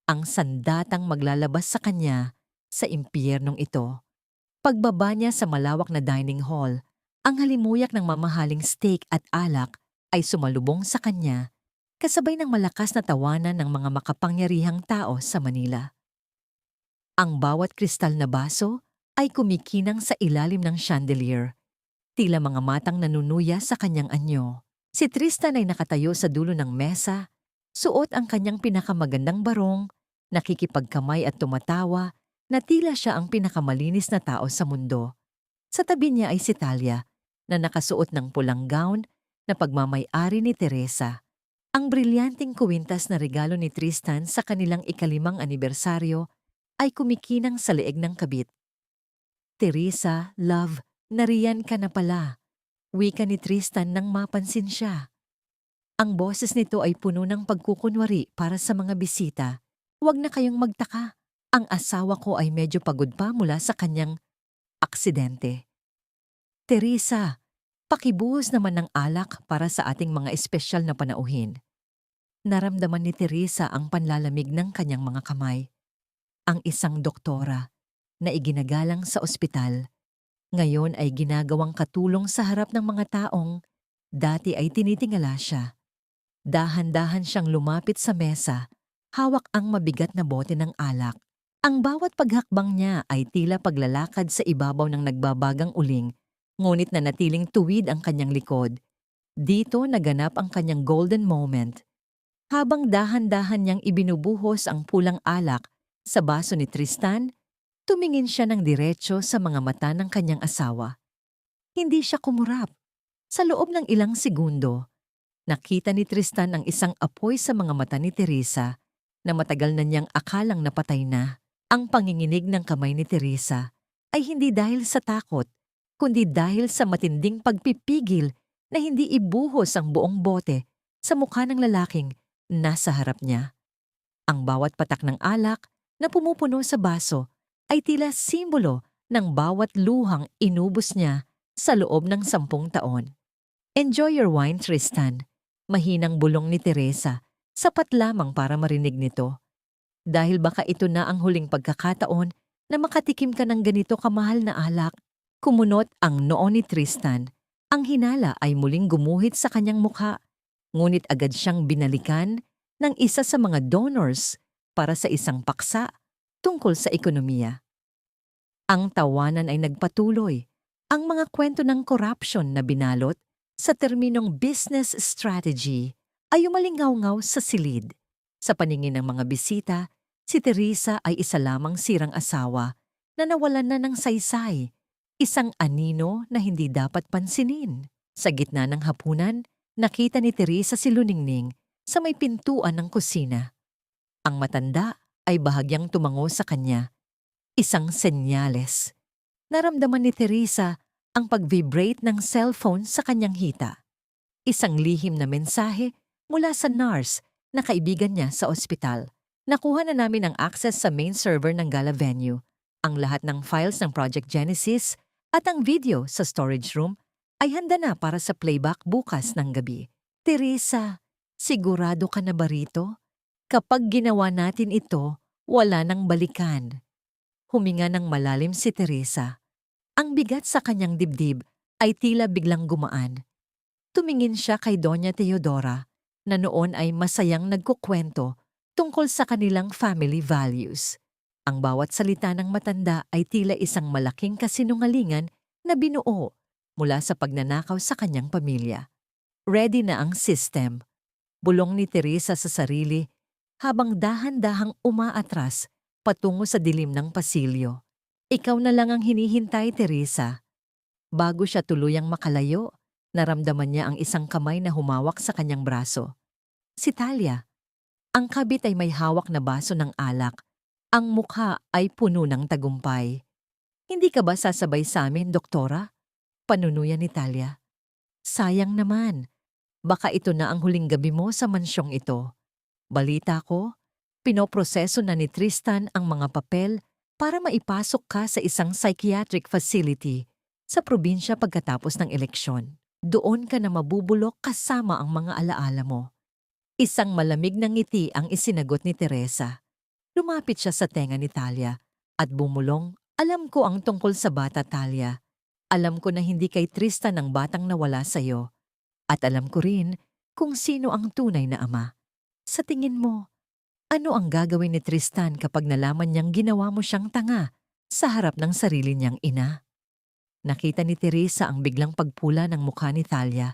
Ang sandatang maglalabas sa kanya sa impyernong ito. Pagbaba niya sa malawak na dining hall, ang halimuyak ng mamahaling steak at alak ay sumalubong sa kanya, kasabay ng malakas na tawanan ng mga makapangyarihang tao sa Manila. Ang bawat kristal na baso ay kumikinang sa ilalim ng chandelier, tila mga matang nanunuya sa kanyang anyo. Si Tristan ay nakatayo sa dulo ng mesa, suot ang kanyang pinakamagandang barong, nakikipagkamay at tumatawa na tila siya ang pinakamalinis na tao sa mundo. Sa tabi niya ay si Thalia, na nakasuot ng pulang gown na pagmamay-ari ni Teresa. Ang brilyanteng kuwintas na regalo ni Tristan sa kanilang ikalimang anibersaryo ay kumikinang sa leeg ng kabit. "Teresa, love, nariyan ka na pala," wika ni Tristan nang mapansin siya. Ang boses nito ay puno ng pagkukunwari para sa mga bisita. "Huwag na kayong magtaka. Ang asawa ko ay medyo pagod pa mula sa kanyang aksidente." "Teresa, pakibuhos naman ng alak para sa ating mga espesyal na panauhin." Naramdaman ni Teresa ang panlalamig ng kanyang mga kamay. Ang isang doktora na iginagalang sa ospital, ngayon ay ginagawang katulong sa harap ng mga taong dati ay tinitingala siya. Dahan-dahan siyang lumapit sa mesa, hawak ang mabigat na bote ng alak. Ang bawat paghakbang niya ay tila paglalakad sa ibabaw ng nagbabagang uling, ngunit nanatiling tuwid ang kanyang likod. Dito naganap ang kanyang golden moment. Habang dahan-dahan niyang ibinubuhos ang pulang alak sa baso ni Tristan, tumingin siya ng diretso sa mga mata ng kanyang asawa. Hindi siya kumurap. Sa loob ng ilang segundo, nakita ni Tristan ang isang apoy sa mga mata ni Teresa na matagal na niyang akalang napatay na. Ang panginginig ng kamay ni Teresa ay hindi dahil sa takot, kundi dahil sa matinding pagpipigil na hindi ibuhos ang buong bote sa mukha ng lalaking nasa harap niya. Ang bawat patak ng alak na pumupuno sa baso ay tila simbolo ng bawat luhang inubos niya sa loob ng 10 taon. "Enjoy your wine, Tristan." Mahinang bulong ni Teresa, sapat lamang para marinig nito. Dahil baka ito na ang huling pagkakataon na makatikim ka ng ganito kamahal na alak. Kumunot ang noo ni Tristan. Ang hinala ay muling gumuhit sa kanyang mukha, ngunit agad siyang binalikan ng isa sa mga donors para sa isang paksa tungkol sa ekonomiya. Ang tawanan ay nagpatuloy. Ang mga kwento ng corruption na binalot sa terminong business strategy ay umalingaw-ngaw sa silid. Sa paningin ng mga bisita, si Teresa ay isa lamang sirang asawa na nawalan na ng saysay, isang anino na hindi dapat pansinin. Sa gitna ng hapunan, nakita ni Teresa si Luningning sa may pintuan ng kusina. Ang matanda ay bahagyang tumango sa kanya. Isang senyales. Naramdaman ni Teresa ang pag-vibrate ng cellphone sa kanyang hita. Isang lihim na mensahe mula sa nurse na kaibigan niya sa ospital. "Nakuha na namin ang access sa main server ng gala venue. Ang lahat ng files ng Project Genesis at ang video sa storage room ay handa na para sa playback bukas ng gabi." "Teresa, sigurado ka na ba rito? Kapag ginawa natin ito, wala nang balikan." Huminga ng malalim si Teresa. Ang bigat sa kanyang dibdib ay tila biglang gumaan. Tumingin siya kay Doña Teodora na noon ay masayang nagkukwento tungkol sa kanilang family values. Ang bawat salita ng matanda ay tila isang malaking kasinungalingan na binuo mula sa pagnanakaw sa kanyang pamilya. Ready na ang system. Bulong ni Teresa sa sarili habang dahan-dahang umaatras patungo sa dilim ng pasilyo. "Ikaw na lang ang hinihintay, Teresa." Bago siya tuluyang makalayo, naramdaman niya ang isang kamay na humawak sa kanyang braso. Si Thalia. Ang kabit ay may hawak na baso ng alak. Ang mukha ay puno ng tagumpay. Hindi ka ba sasabay sa amin, doktora? Panunuyan ni Talia. Sayang naman. Baka ito na ang huling gabi mo sa mansyong ito. Balita ko, pinoproseso na ni Tristan ang mga papel para maipasok ka sa isang psychiatric facility sa probinsya pagkatapos ng eleksyon. Doon ka na mabubulok kasama ang mga alaala mo. Isang malamig na ngiti ang isinagot ni Teresa. Lumapit siya sa tenga ni Talia at bumulong, "Alam ko ang tungkol sa bata, Talia. Alam ko na hindi kay Tristan ang batang nawala sa'yo. At alam ko rin kung sino ang tunay na ama. Sa tingin mo, ano ang gagawin ni Tristan kapag nalaman niyang ginawa mo siyang tanga sa harap ng sarili niyang ina?" Nakita ni Teresa ang biglang pagpula ng mukha ni Talia,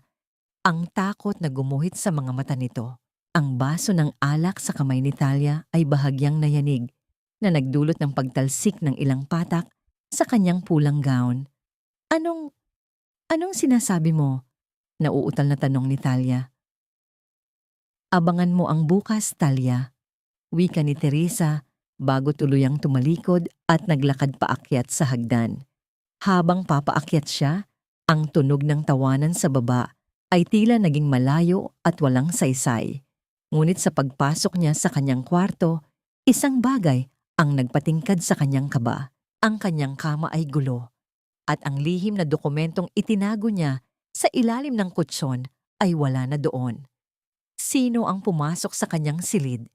ang takot na gumuhit sa mga mata nito. Ang baso ng alak sa kamay ni Talia ay bahagyang nayanig na nagdulot ng pagtalsik ng ilang patak sa kanyang pulang gown. Anong sinasabi mo?" Nauutal na tanong ni Talia. "Abangan mo ang bukas, Talia," wika ni Teresa bago tuluyang tumalikod at naglakad paakyat sa hagdan. Habang papaakyat siya, ang tunog ng tawanan sa baba ay tila naging malayo at walang saysay. Ngunit sa pagpasok niya sa kanyang kwarto, isang bagay ang nagpatingkad sa kanyang kaba. Ang kanyang kama ay gulo, at ang lihim na dokumentong itinago niya sa ilalim ng kutsyon ay wala na doon. Sino ang pumasok sa kanyang silid?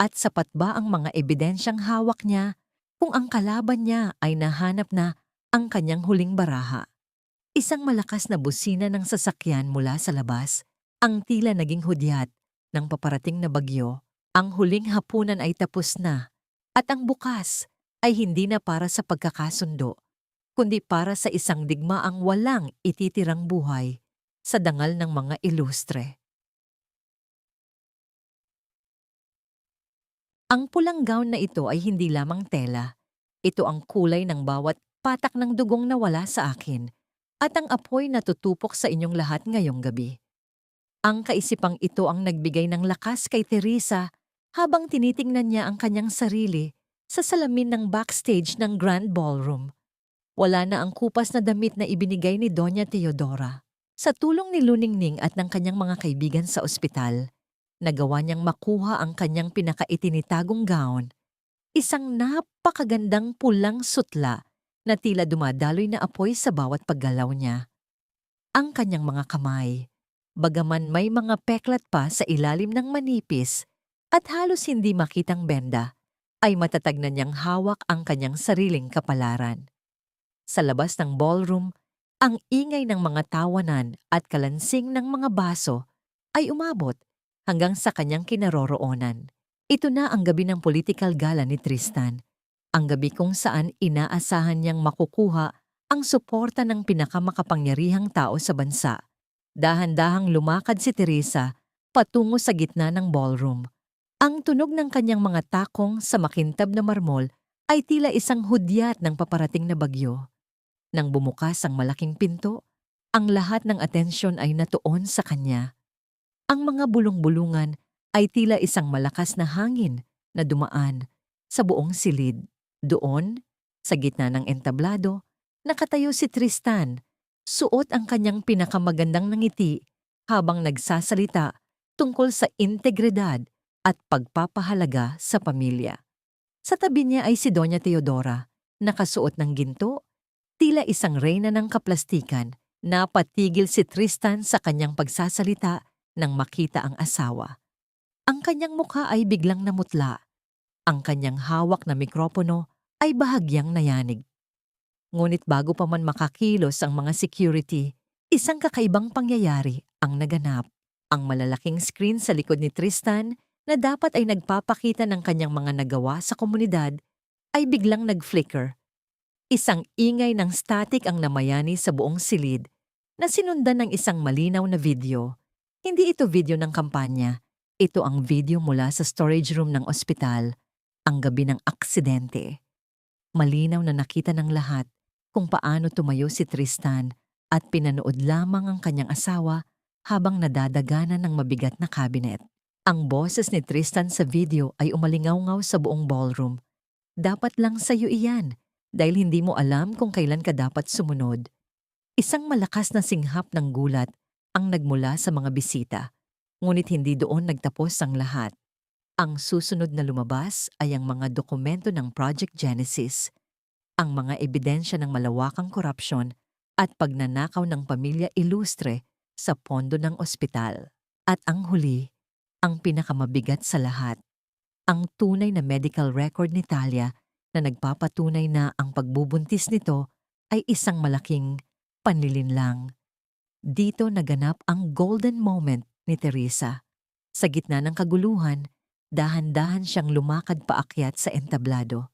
At sapat ba ang mga ebidensyang hawak niya kung ang kalaban niya ay nahanap na ang kanyang huling baraha? Isang malakas na busina ng sasakyan mula sa labas, ang tila naging hudyat ng paparating na bagyo. Ang huling hapunan ay tapos na, at ang bukas ay hindi na para sa pagkakasundo, kundi para sa isang digmaang walang ititirang buhay sa dangal ng mga ilustre. Ang pulang gown na ito ay hindi lamang tela. Ito ang kulay ng bawat patak ng dugong na wala sa akin at ang apoy na tutupok sa inyong lahat ngayong gabi. Ang kaisipang ito ang nagbigay ng lakas kay Teresa habang tinitingnan niya ang kanyang sarili sa salamin ng backstage ng Grand Ballroom. Wala na ang kupas na damit na ibinigay ni Doña Teodora. Sa tulong ni Luningning at ng kanyang mga kaibigan sa ospital, nagawa niyang makuha ang kanyang pinakaitinitagong gown, isang napakagandang pulang sutla na tila dumadaloy na apoy sa bawat paggalaw niya. Ang kanyang mga kamay, bagaman may mga peklat pa sa ilalim ng manipis at halos hindi makitang benda, ay matatag na niyang hawak ang kanyang sariling kapalaran. Sa labas ng ballroom, ang ingay ng mga tawanan at kalansing ng mga baso ay umabot hanggang sa kanyang kinaroroonan. Ito na ang gabi ng political gala ni Tristan, ang gabi kung saan inaasahan niyang makukuha ang suporta ng pinakamakapangyarihang tao sa bansa. Dahan-dahang lumakad si Teresa patungo sa gitna ng ballroom. Ang tunog ng kanyang mga takong sa makintab na marmol ay tila isang hudyat ng paparating na bagyo. Nang bumukas ang malaking pinto, ang lahat ng atensyon ay natuon sa kanya. Ang mga bulong-bulungan ay tila isang malakas na hangin na dumaan sa buong silid. Doon, sa gitna ng entablado, nakatayo si Tristan, suot ang kanyang pinakamagandang ngiti habang nagsasalita tungkol sa integridad at pagpapahalaga sa pamilya. Sa tabi niya ay si Doña Teodora, nakasuot ng ginto, tila isang reyna ng kaplastikan. Napatigil si Tristan sa kanyang pagsasalita nang makita ang asawa. Ang kanyang mukha ay biglang namutla. Ang kanyang hawak na mikropono ay bahagyang nayanig. Ngunit bago pa man makakilos ang mga security, isang kakaibang pangyayari ang naganap. Ang malalaking screen sa likod ni Tristan na dapat ay nagpapakita ng kanyang mga nagawa sa komunidad ay biglang nag-flicker. Isang ingay ng static ang namayani sa buong silid na sinundan ng isang malinaw na video. Hindi ito video ng kampanya. Ito ang video mula sa storage room ng ospital, ang gabi ng aksidente. Malinaw na nakita ng lahat kung paano tumayo si Tristan at pinanood lamang ang kanyang asawa habang nadadaganan ng mabigat na cabinet. Ang boses ni Tristan sa video ay umalingaw-ngaw sa buong ballroom. Dapat lang sa'yo iyan dahil hindi mo alam kung kailan ka dapat sumunod. Isang malakas na singhap ng gulat ang nagmula sa mga bisita, ngunit hindi doon nagtapos ang lahat. Ang susunod na lumabas ay ang mga dokumento ng Project Genesis, ang mga ebidensya ng malawakang korupsyon at pagnanakaw ng pamilya Ilustre sa pondo ng ospital. At ang huli, ang pinakamabigat sa lahat, ang tunay na medical record ni Talia na nagpapatunay na ang pagbubuntis nito ay isang malaking panlilinlang. Dito naganap ang golden moment ni Teresa. Sa gitna ng kaguluhan, dahan-dahan siyang lumakad paakyat sa entablado.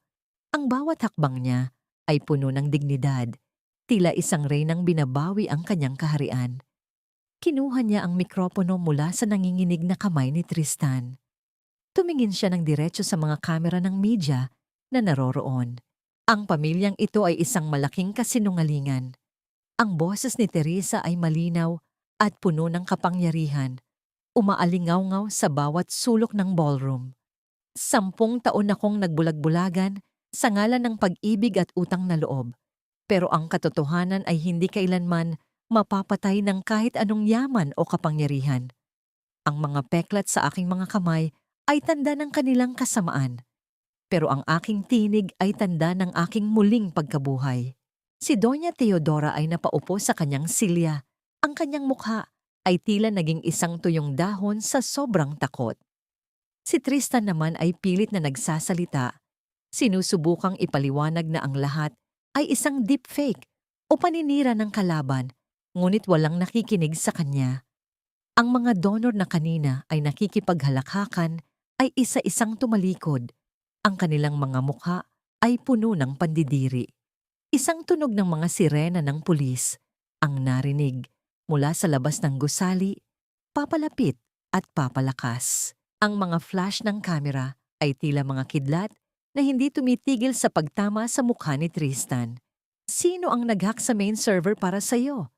Ang bawat hakbang niya ay puno ng dignidad, tila isang reynang binabawi ang kanyang kaharian. Kinuha niya ang mikropono mula sa nanginginig na kamay ni Tristan. Tumingin siya ng diretso sa mga kamera ng media na naroroon. Ang pamilyang ito ay isang malaking kasinungalingan. Ang boses ni Teresa ay malinaw at puno ng kapangyarihan, umaalingaw-ngaw sa bawat sulok ng ballroom. 10 taon akong nagbulag-bulagan sa ngalan ng pag-ibig at utang na loob, pero ang katotohanan ay hindi kailanman mapapatay ng kahit anong yaman o kapangyarihan. Ang mga peklat sa aking mga kamay ay tanda ng kanilang kasamaan, pero ang aking tinig ay tanda ng aking muling pagkabuhay. Si Doña Teodora ay napaupo sa kanyang silya. Ang kanyang mukha ay tila naging isang tuyong dahon sa sobrang takot. Si Tristan naman ay pilit na nagsasalita. Sinusubukang ipaliwanag na ang lahat ay isang deepfake o paninira ng kalaban, ngunit walang nakikinig sa kanya. Ang mga donor na kanina ay nakikipaghalakhakan ay isa-isang tumalikod. Ang kanilang mga mukha ay puno ng pandidiri. Isang tunog ng mga sirena ng pulis ang narinig mula sa labas ng gusali, papalapit at papalakas. Ang mga flash ng kamera ay tila mga kidlat na hindi tumitigil sa pagtama sa mukha ni Tristan. Sino ang nag-hack sa main server para sa'yo?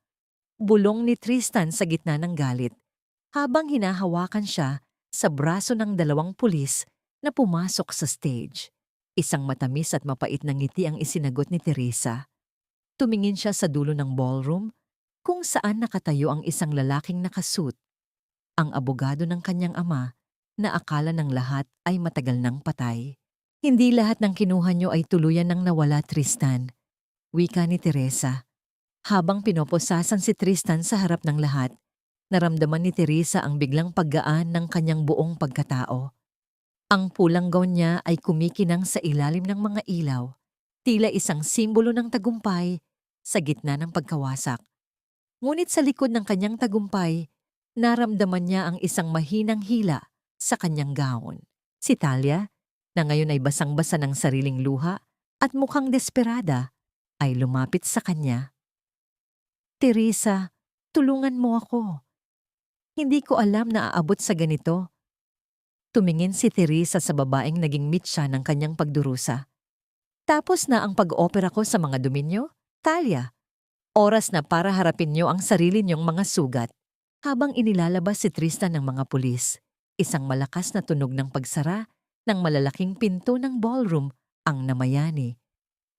Bulong ni Tristan sa gitna ng galit, habang hinahawakan siya sa braso ng 2 pulis na pumasok sa stage. Isang matamis at mapait na ngiti ang isinagot ni Teresa. Tumingin siya sa dulo ng ballroom kung saan nakatayo ang isang lalaking nakasuit, ang abogado ng kanyang ama na akala ng lahat ay matagal nang patay. Hindi lahat ng kinuha niyo ay tuluyan nang nawala, Tristan, wika ni Teresa. Habang pinoposasan si Tristan sa harap ng lahat, naramdaman ni Teresa ang biglang paggaan ng kanyang buong pagkatao. Ang pulang gown niya ay kumikinang sa ilalim ng mga ilaw, tila isang simbolo ng tagumpay sa gitna ng pagkawasak. Ngunit sa likod ng kanyang tagumpay, naramdaman niya ang isang mahinang hila sa kanyang gown. Si Talia, na ngayon ay basang-basa ng sariling luha at mukhang desperada, ay lumapit sa kanya. Teresa, tulungan mo ako. Hindi ko alam na aabot sa ganito. Tumingin si Teresa sa babaeng naging mitsa ng kanyang pagdurusa. Tapos na ang pag-opera ko sa mga dominyo? Talia, oras na para harapin niyo ang sarili niyong mga sugat. Habang inilalabas si Tristan ng mga pulis, isang malakas na tunog ng pagsara ng malalaking pinto ng ballroom ang namayani.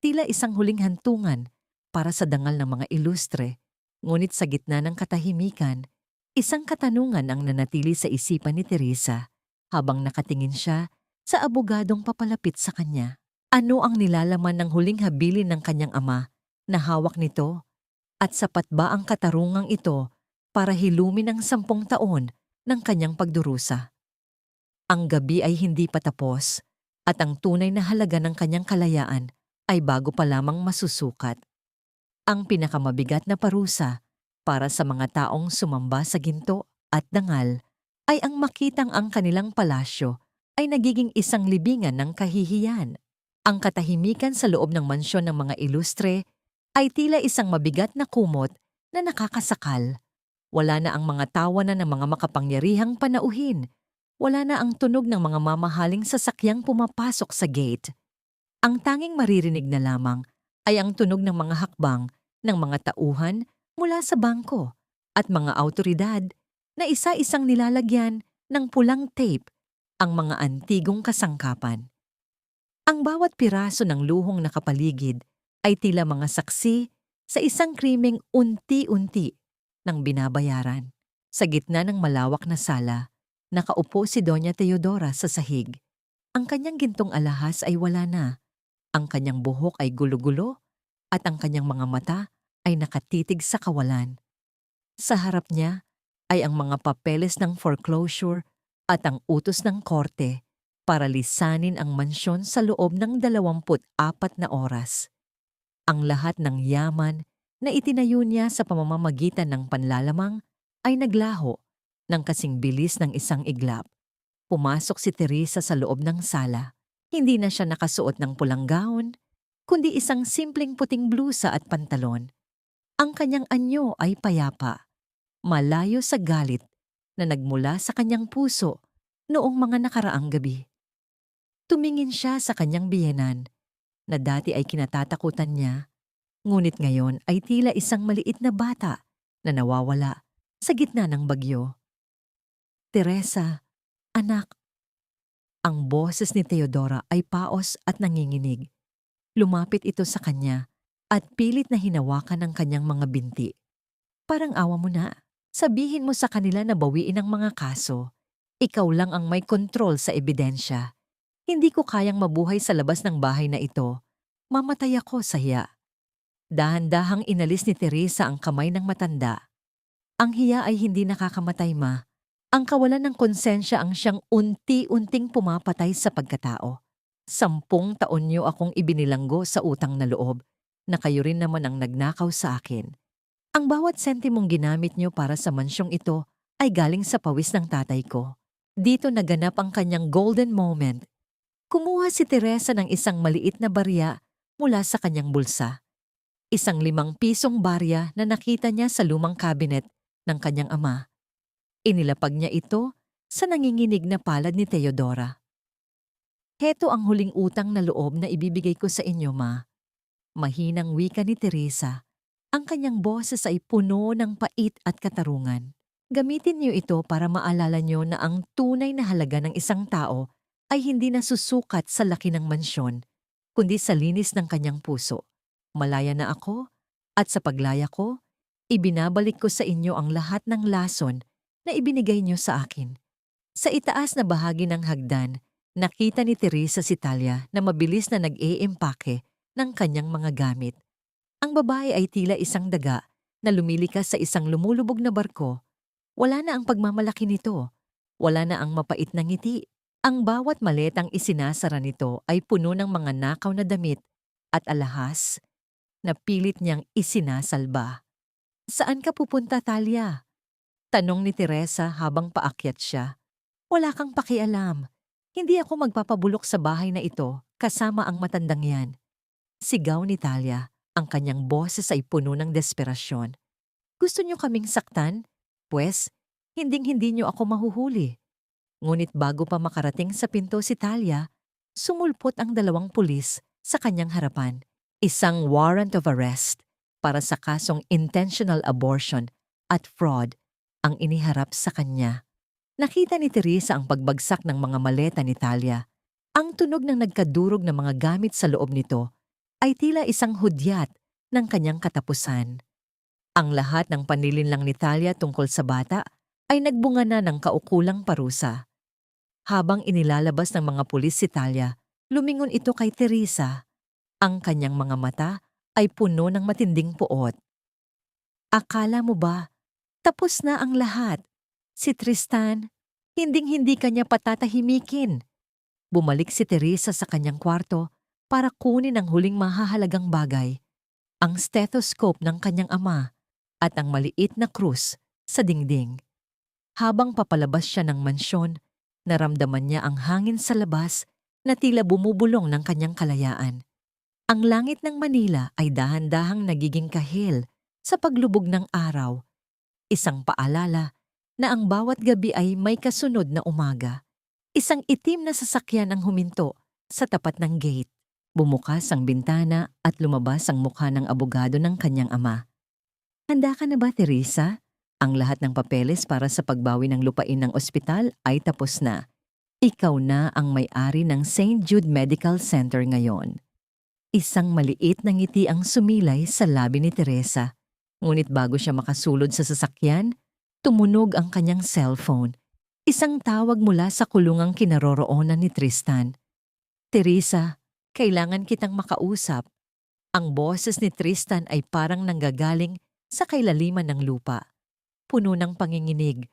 Tila isang huling hantungan para sa dangal ng mga ilustre, ngunit sa gitna ng katahimikan, isang katanungan ang nanatili sa isipan ni Teresa habang nakatingin siya sa abogadong papalapit sa kanya. Ano ang nilalaman ng huling habilin ng kanyang ama na hawak nito? At sapat ba ang katarungang ito para hilumin ang 10 taon ng kanyang pagdurusa? Ang gabi ay hindi pa tapos at ang tunay na halaga ng kanyang kalayaan ay bago pa lamang masusukat. Ang pinakamabigat na parusa para sa mga taong sumamba sa ginto at dangal ay ang makitang ang kanilang palasyo ay nagiging isang libingan ng kahihiyan. Ang katahimikan sa loob ng mansyon ng mga ilustre ay tila isang mabigat na kumot na nakakasakal. Wala na ang mga tawanan ng mga makapangyarihang panauhin. Wala na ang tunog ng mga mamahaling sasakyang pumapasok sa gate. Ang tanging maririnig na lamang ay ang tunog ng mga hakbang ng mga tauhan mula sa bangko at mga awtoridad na isa-isang nilalagyan ng pulang tape ang mga antigong kasangkapan. Ang bawat piraso ng luhong nakapaligid ay tila mga saksi sa isang krimeng unti-unti ng binabayaran. Sa gitna ng malawak na sala, nakaupo si Doña Teodora sa sahig. Ang kanyang gintong alahas ay wala na. Ang kanyang buhok ay gulo-gulo at ang kanyang mga mata ay nakatitig sa kawalan. Sa harap niya ay ang mga papeles ng foreclosure at ang utos ng korte para lisanin ang mansyon sa loob ng 24 na oras. Ang lahat ng yaman na itinayo niya sa pamamagitan ng panlalamang ay naglaho ng kasing bilis ng isang iglap. Pumasok si Teresa sa loob ng sala. Hindi na siya nakasuot ng pulang gown, kundi isang simpleng puting blusa at pantalon. Ang kanyang anyo ay payapa, malayo sa galit na nagmula sa kanyang puso noong mga nakaraang gabi. Tumingin siya sa kanyang biyenan na dati ay kinatatakutan niya, ngunit ngayon ay tila isang maliit na bata na nawawala sa gitna ng bagyo. Teresa, anak. Ang boses ni Teodora ay paos at nanginginig. Lumapit ito sa kanya at pilit na hinawakan ang kanyang mga binti. Parang awa mo na. Sabihin mo sa kanila na bawiin ang mga kaso. Ikaw lang ang may kontrol sa ebidensya. Hindi ko kayang mabuhay sa labas ng bahay na ito. Mamatay ako sa hiya. Dahan-dahang inalis ni Teresa ang kamay ng matanda. Ang hiya ay hindi nakakamatay, ma. Ang kawalan ng konsensya ang siyang unti-unting pumapatay sa pagkatao. 10 taon niyo akong ibinilanggo sa utang na loob na kayo rin naman ang nagnakaw sa akin. Ang bawat sentimong ginamit niyo para sa mansyong ito ay galing sa pawis ng tatay ko. Dito naganap ang kanyang golden moment. Kumuha si Teresa ng isang maliit na barya mula sa kanyang bulsa. Isang 5 pisong barya na nakita niya sa lumang kabinet ng kanyang ama. Inilapag niya ito sa nanginginig na palad ni Teodora. Heto ang huling utang na loob na ibibigay ko sa inyo, ma. Mahinang wika ni Teresa. Ang kanyang boses ay puno ng pait at katarungan. Gamitin niyo ito para maalala niyo na ang tunay na halaga ng isang tao ay hindi nasusukat sa laki ng mansyon, kundi sa linis ng kanyang puso. Malaya na ako, at sa paglaya ko, ibinabalik ko sa inyo ang lahat ng lason na ibinigay niyo sa akin. Sa itaas na bahagi ng hagdan, nakita ni Teresa si Talia na mabilis na nag-eempake ng kanyang mga gamit. Ang babae ay tila isang daga na lumilikas sa isang lumulubog na barko. Wala na ang pagmamalaki nito. Wala na ang mapait na ngiti. Ang bawat maletang isinasara nito ay puno ng mga nakaw na damit at alahas na pilit niyang isinasalba. Saan ka pupunta, Talia? Tanong ni Teresa habang paakyat siya. Wala kang pakialam. Hindi ako magpapabulok sa bahay na ito kasama ang matandang yan. Sigaw ni Talia. Ang kanyang boses ay puno ng desperasyon. Gusto niyo kaming saktan? Pwes, hinding-hindi niyo ako mahuhuli. Ngunit bago pa makarating sa pinto si Talia, sumulpot ang 2 pulis sa kanyang harapan. Isang warrant of arrest para sa kasong intentional abortion at fraud ang iniharap sa kanya. Nakita ni Teresa ang pagbagsak ng mga maleta ni Talia. Ang tunog ng nagkadurog na mga gamit sa loob nito ay tila isang hudyat ng kanyang katapusan. Ang lahat ng panlilinlang ni Talia tungkol sa bata ay nagbunga na ng kaukulang parusa. Habang inilalabas ng mga pulis si Talia, lumingon ito kay Teresa. Ang kanyang mga mata ay puno ng matinding puot. Akala mo ba tapos na ang lahat? Si Tristan, hinding-hindi kanya patatahimikin. Bumalik si Teresa sa kanyang kwarto para kunin ang huling mahahalagang bagay, ang stethoscope ng kanyang ama at ang maliit na krus sa dingding. Habang papalabas siya ng mansyon, naramdaman niya ang hangin sa labas na tila bumubulong ng kanyang kalayaan. Ang langit ng Manila ay dahan-dahang nagiging kahil sa paglubog ng araw. Isang paalala na ang bawat gabi ay may kasunod na umaga. Isang itim na sasakyan ang huminto sa tapat ng gate. Bumukas ang bintana at lumabas ang mukha ng abogado ng kanyang ama. Handa ka na ba, Teresa? Ang lahat ng papeles para sa pagbawi ng lupain ng ospital ay tapos na. Ikaw na ang may-ari ng St. Jude Medical Center ngayon. Isang maliit na ngiti ang sumilay sa labi ni Teresa. Ngunit bago siya makasulod sa sasakyan, tumunog ang kanyang cellphone. Isang tawag mula sa kulungang kinaroroonan ni Tristan. Teresa, kailangan kitang makausap. Ang boses ni Tristan ay parang nanggagaling sa kailaliman ng lupa, puno ng panginginig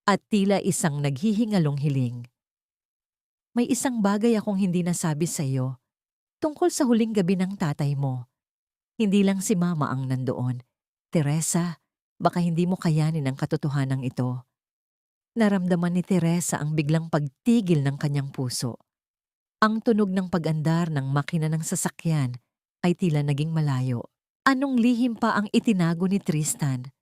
at tila isang naghihingalong hiling. May isang bagay akong hindi nasabi sa iyo tungkol sa huling gabi ng tatay mo. Hindi lang si Mama ang nandoon. Teresa, baka hindi mo kayanin ang katotohanan ito. Naramdaman ni Teresa ang biglang pagtigil ng kanyang puso. Ang tunog ng pag-andar ng makina ng sasakyan ay tila naging malayo. Anong lihim pa ang itinago ni Tristan?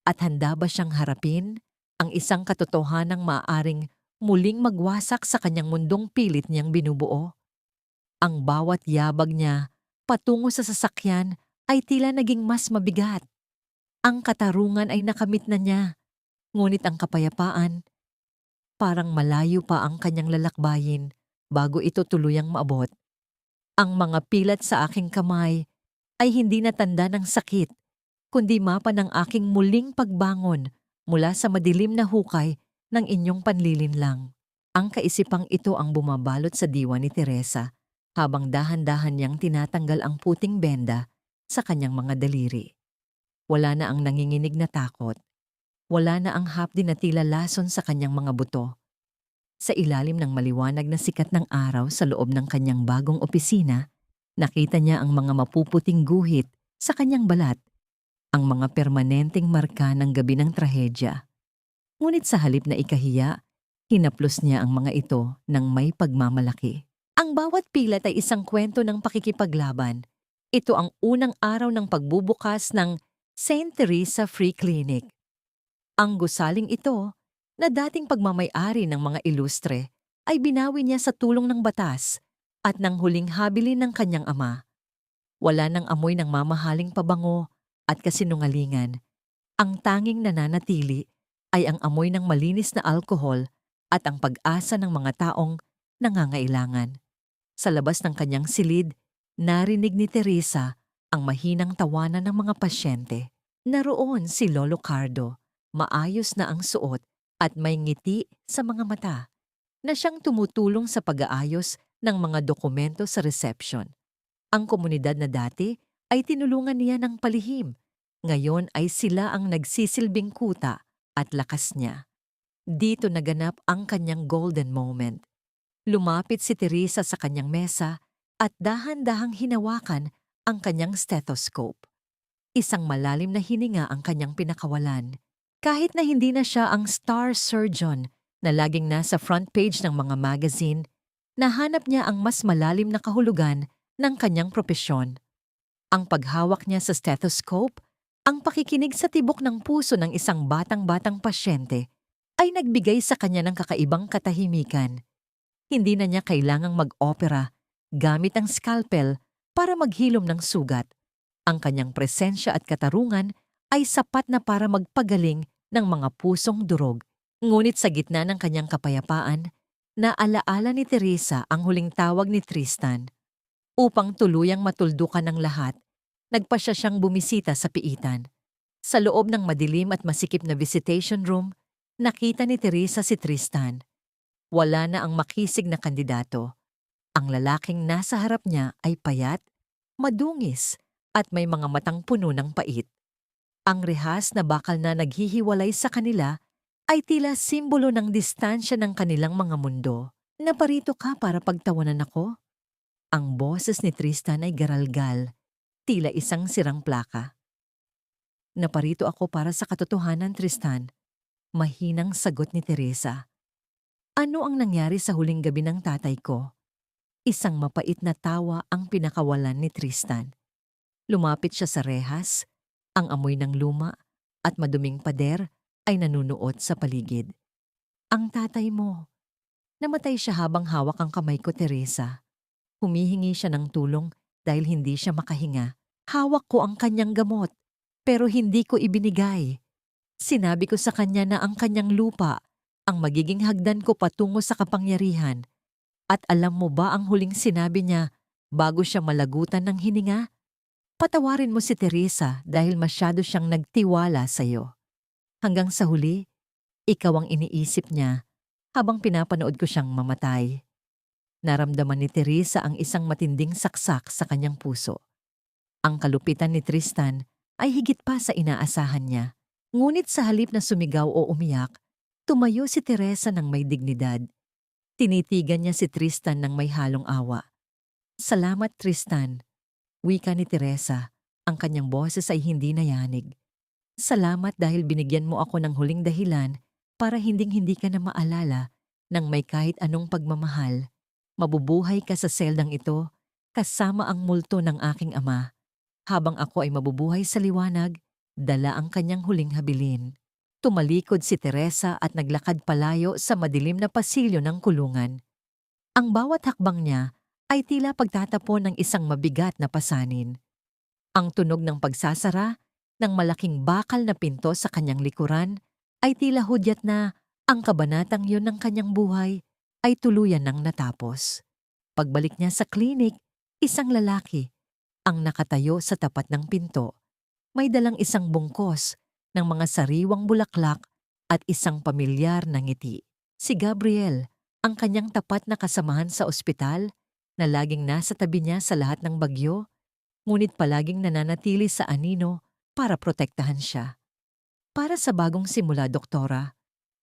At handa ba siyang harapin ang isang katotohanang maaaring muling magwasak sa kanyang mundong pilit niyang binubuo? Ang bawat yabag niya patungo sa sasakyan ay tila naging mas mabigat. Ang katarungan ay nakamit na niya, ngunit ang kapayapaan, parang malayo pa ang kanyang lalakbayin bago ito tuluyang maabot. Ang mga pilat sa aking kamay ay hindi natanda ng sakit, kundi mapa ng aking muling pagbangon mula sa madilim na hukay ng inyong panlilinlang. Ang kaisipang ito ang bumabalot sa diwa ni Teresa habang dahan-dahan niyang tinatanggal ang puting benda sa kanyang mga daliri. Wala na ang nanginginig na takot. Wala na ang hapdi na tila lason sa kanyang mga buto. Sa ilalim ng maliwanag na sikat ng araw sa loob ng kanyang bagong opisina, nakita niya ang mga mapuputing guhit sa kanyang balat, ang mga permanenteng marka ng gabi ng trahedya. Ngunit sa halip na ikahiya, hinaplos niya ang mga ito ng may pagmamalaki. Ang bawat pilat ay isang kwento ng pakikipaglaban. Ito ang unang araw ng pagbubukas ng St. Teresa Free Clinic. Ang gusaling ito, na dating pagmamay-ari ng mga ilustre, ay binawi niya sa tulong ng batas at ng huling habilin ng kanyang ama. Wala nang amoy ng mamahaling pabango at kasinungalingan. Ang tanging nananatili ay ang amoy ng malinis na alkohol at ang pag-asa ng mga taong nangangailangan. Sa labas ng kanyang silid, narinig ni Teresa ang mahinang tawanan ng mga pasyente. Naroon si Lolo Cardo, maayos na ang suot at may ngiti sa mga mata, na siyang tumutulong sa pag-aayos ng mga dokumento sa reception. Ang komunidad na dati ay tinulungan niya ng palihim. Ngayon ay sila ang nagsisilbing kuta at lakas niya. Dito naganap ang kanyang golden moment. Lumapit si Teresa sa kanyang mesa at dahan-dahang hinawakan ang kanyang stethoscope. Isang malalim na hininga ang kanyang pinakawalan. Kahit na hindi na siya ang star surgeon na laging nasa front page ng mga magazine, nahanap niya ang mas malalim na kahulugan ng kanyang propesyon. Ang paghawak niya sa stethoscope, ang pakikinig sa tibok ng puso ng isang batang-batang pasyente, ay nagbigay sa kanya ng kakaibang katahimikan. Hindi na niya kailangang mag-opera gamit ang scalpel para maghilom ng sugat. Ang kanyang presensya at katarungan ay sapat na para magpagaling ng mga pusong durog. Ngunit sa gitna ng kanyang kapayapaan, naalaala ni Teresa ang huling tawag ni Tristan. Upang tuluyang matuldukan ng lahat, nagpasya siyang bumisita sa piitan. Sa loob ng madilim at masikip na visitation room, nakita ni Teresa si Tristan. Wala na ang makisig na kandidato. Ang lalaking nasa harap niya ay payat, madungis, at may mga matang puno ng pait. Ang rehas na bakal na naghihiwalay sa kanila ay tila simbolo ng distansya ng kanilang mga mundo. Naparito ka para pagtawanan ako? Ang boses ni Tristan ay garalgal, tila isang sirang plaka. Naparito ako para sa katotohanan, Tristan. Mahinang sagot ni Teresa. Ano ang nangyari sa huling gabi ng tatay ko? Isang mapait na tawa ang pinakawalan ni Tristan. Lumapit siya sa rehas, ang amoy ng luma at maduming pader ay nanunuot sa paligid. Ang tatay mo. Namatay siya habang hawak ang kamay ko, Teresa. Humihingi siya ng tulong dahil hindi siya makahinga. Hawak ko ang kanyang gamot, pero hindi ko ibinigay. Sinabi ko sa kanya na ang kanyang lupa ang magiging hagdan ko patungo sa kapangyarihan. At alam mo ba ang huling sinabi niya bago siya malagutan ng hininga? Patawarin mo si Teresa dahil masyado siyang nagtiwala sa'yo. Hanggang sa huli, ikaw ang iniisip niya habang pinapanood ko siyang mamatay. Naramdaman ni Teresa ang isang matinding saksak sa kanyang puso. Ang kalupitan ni Tristan ay higit pa sa inaasahan niya. Ngunit sa halip na sumigaw o umiyak, tumayo si Teresa ng may dignidad. Tinitigan niya si Tristan ng may halong awa. "Salamat, Tristan," wika ni Teresa. Ang kanyang boses ay hindi nayanig. "Salamat dahil binigyan mo ako ng huling dahilan para hinding-hindi ka na maalala ng may kahit anong pagmamahal. Mabubuhay ka sa seldang ito kasama ang multo ng aking ama. Habang ako ay mabubuhay sa liwanag, dala ang kanyang huling habilin." Tumalikod si Teresa at naglakad palayo sa madilim na pasilyo ng kulungan. Ang bawat hakbang niya ay tila pagtatapon ng isang mabigat na pasanin. Ang tunog ng pagsasara ng malaking bakal na pinto sa kanyang likuran ay tila hudyat na ang kabanatang yun ng kanyang buhay ay tuluyan ng natapos. Pagbalik niya sa klinik, isang lalaki ang nakatayo sa tapat ng pinto. May dalang isang bungkos ng mga sariwang bulaklak at isang pamilyar na ngiti. Si Gabriel, ang kanyang tapat na kasamahan sa ospital na laging nasa tabi niya sa lahat ng bagyo, ngunit palaging nananatili sa anino para protektahan siya. "Para sa bagong simula, doktora,"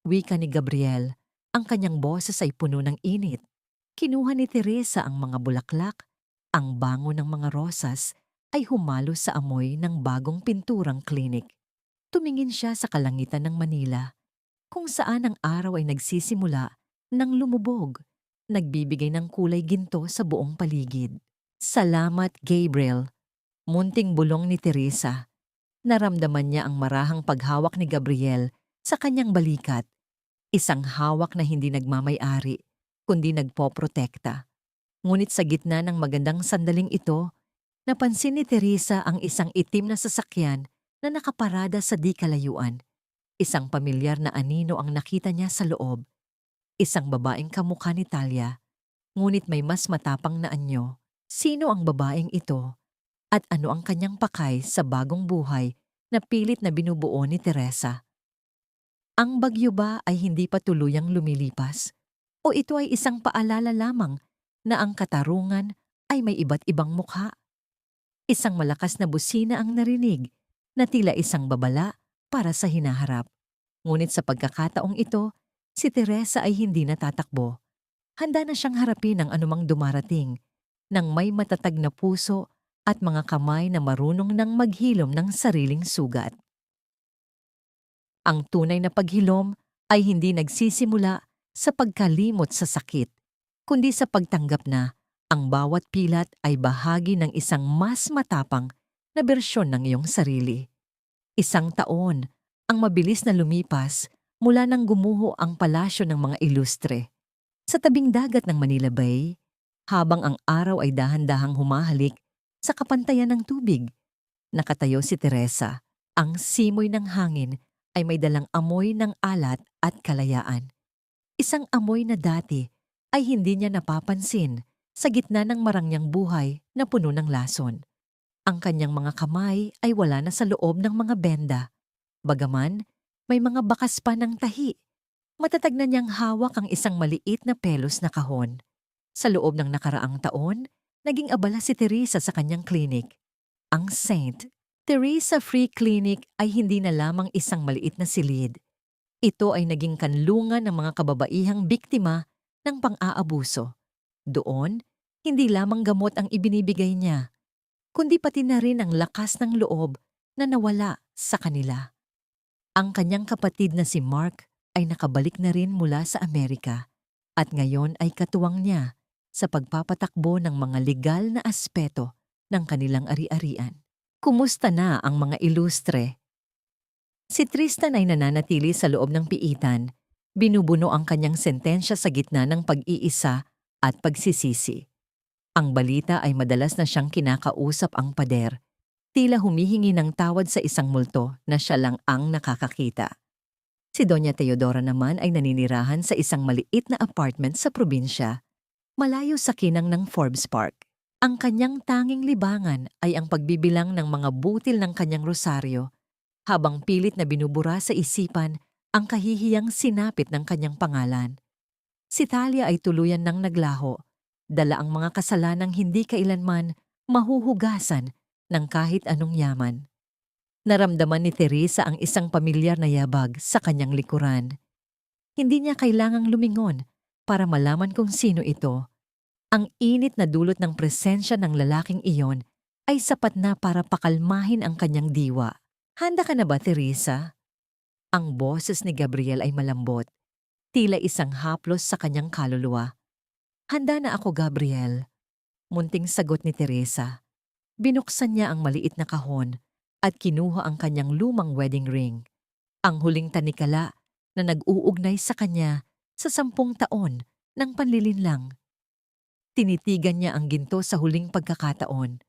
wika ni Gabriel. Ang kanyang boses ay puno ng init. Kinuha ni Teresa ang mga bulaklak. Ang bango ng mga rosas ay humalo sa amoy ng bagong pinturang klinik. Tumingin siya sa kalangitan ng Manila, kung saan ang araw ay nagsisimula ng lumubog, nagbibigay ng kulay ginto sa buong paligid. "Salamat, Gabriel," munting bulong ni Teresa. Naramdaman niya ang marahang paghawak ni Gabriel sa kanyang balikat, isang hawak na hindi nagmamay-ari, kundi nagpoprotekta. Ngunit sa gitna ng magandang sandaling ito, napansin ni Teresa ang isang itim na sasakyan na nakaparada sa di kalayuan. Isang pamilyar na anino ang nakita niya sa loob. Isang babaeng kamukha ni Talia, ngunit may mas matapang na anyo. Sino ang babaeng ito? At ano ang kanyang pakay sa bagong buhay na pilit na binubuo ni Teresa? Ang bagyo ba ay hindi pa tuluyang lumilipas? O ito ay isang paalala lamang na ang katarungan ay may iba't ibang mukha? Isang malakas na busina ang narinig na tila isang babala para sa hinaharap. Ngunit sa pagkakataong ito, si Teresa ay hindi natatakbo. Handa na siyang harapin ang anumang dumarating nang may matatag na puso at mga kamay na marunong nang maghilom ng sariling sugat. Ang tunay na paghilom ay hindi nagsisimula sa pagkalimot sa sakit, kundi sa pagtanggap na ang bawat pilat ay bahagi ng isang mas matapang na bersyon ng iyong sarili. 1 taon ang mabilis na lumipas mula nang gumuho ang palasyo ng mga ilustre. Sa tabing dagat ng Manila Bay, habang ang araw ay dahan-dahang humahalik sa kapantayan ng tubig, nakatayo si Teresa. Ang simoy ng hangin ay may dalang amoy ng alat at kalayaan. Isang amoy na dati ay hindi niya napapansin sa gitna ng marangyang buhay na puno ng lason. Ang kanyang mga kamay ay wala na sa loob ng mga benda. Bagaman, may mga bakas pa ng tahi. Matatag na niyang hawak ang isang maliit na pelos na kahon. Sa loob ng nakaraang taon, naging abala si Teresa sa kanyang klinik. Ang St. Teresa Free Clinic ay hindi na lamang isang maliit na silid. Ito ay naging kanlungan ng mga kababaihang biktima ng pang-aabuso. Doon, hindi lamang gamot ang ibinibigay niya, kundi pati na rin ang lakas ng loob na nawala sa kanila. Ang kanyang kapatid na si Mark ay nakabalik na rin mula sa Amerika at ngayon ay katuwang niya sa pagpapatakbo ng mga legal na aspeto ng kanilang ari-arian. Kumusta na ang mga ilustre? Si Tristan ay nananatili sa loob ng piitan. Binubuno ang kanyang sentensya sa gitna ng pag-iisa at pagsisisi. Ang balita ay madalas na siyang kinakausap ang pader, tila humihingi ng tawad sa isang multo na siya lang ang nakakakita. Si Doña Teodora naman ay naninirahan sa isang maliit na apartment sa probinsya, malayo sa kinang ng Forbes Park. Ang kanyang tanging libangan ay ang pagbibilang ng mga butil ng kanyang rosaryo, habang pilit na binubura sa isipan ang kahihiyang sinapit ng kanyang pangalan. Si Talia ay tuluyan ng naglaho, dala ang mga kasalanang hindi kailanman mahuhugasan ng kahit anong yaman. Naramdaman ni Teresa ang isang pamilyar na yabag sa kanyang likuran. Hindi niya kailangang lumingon para malaman kung sino ito. Ang init na dulot ng presensya ng lalaking iyon ay sapat na para pakalmahin ang kanyang diwa. Handa ka na ba, Teresa? Ang boses ni Gabriel ay malambot, tila isang haplos sa kanyang kaluluwa. Handa na ako, Gabriel. Munting sagot ni Teresa. Binuksan niya ang maliit na kahon at kinuha ang kanyang lumang wedding ring. Ang huling tanikala na nag-uugnay sa kanya sa 10 taon ng panlilinlang. Tinitigan niya ang ginto sa huling pagkakataon.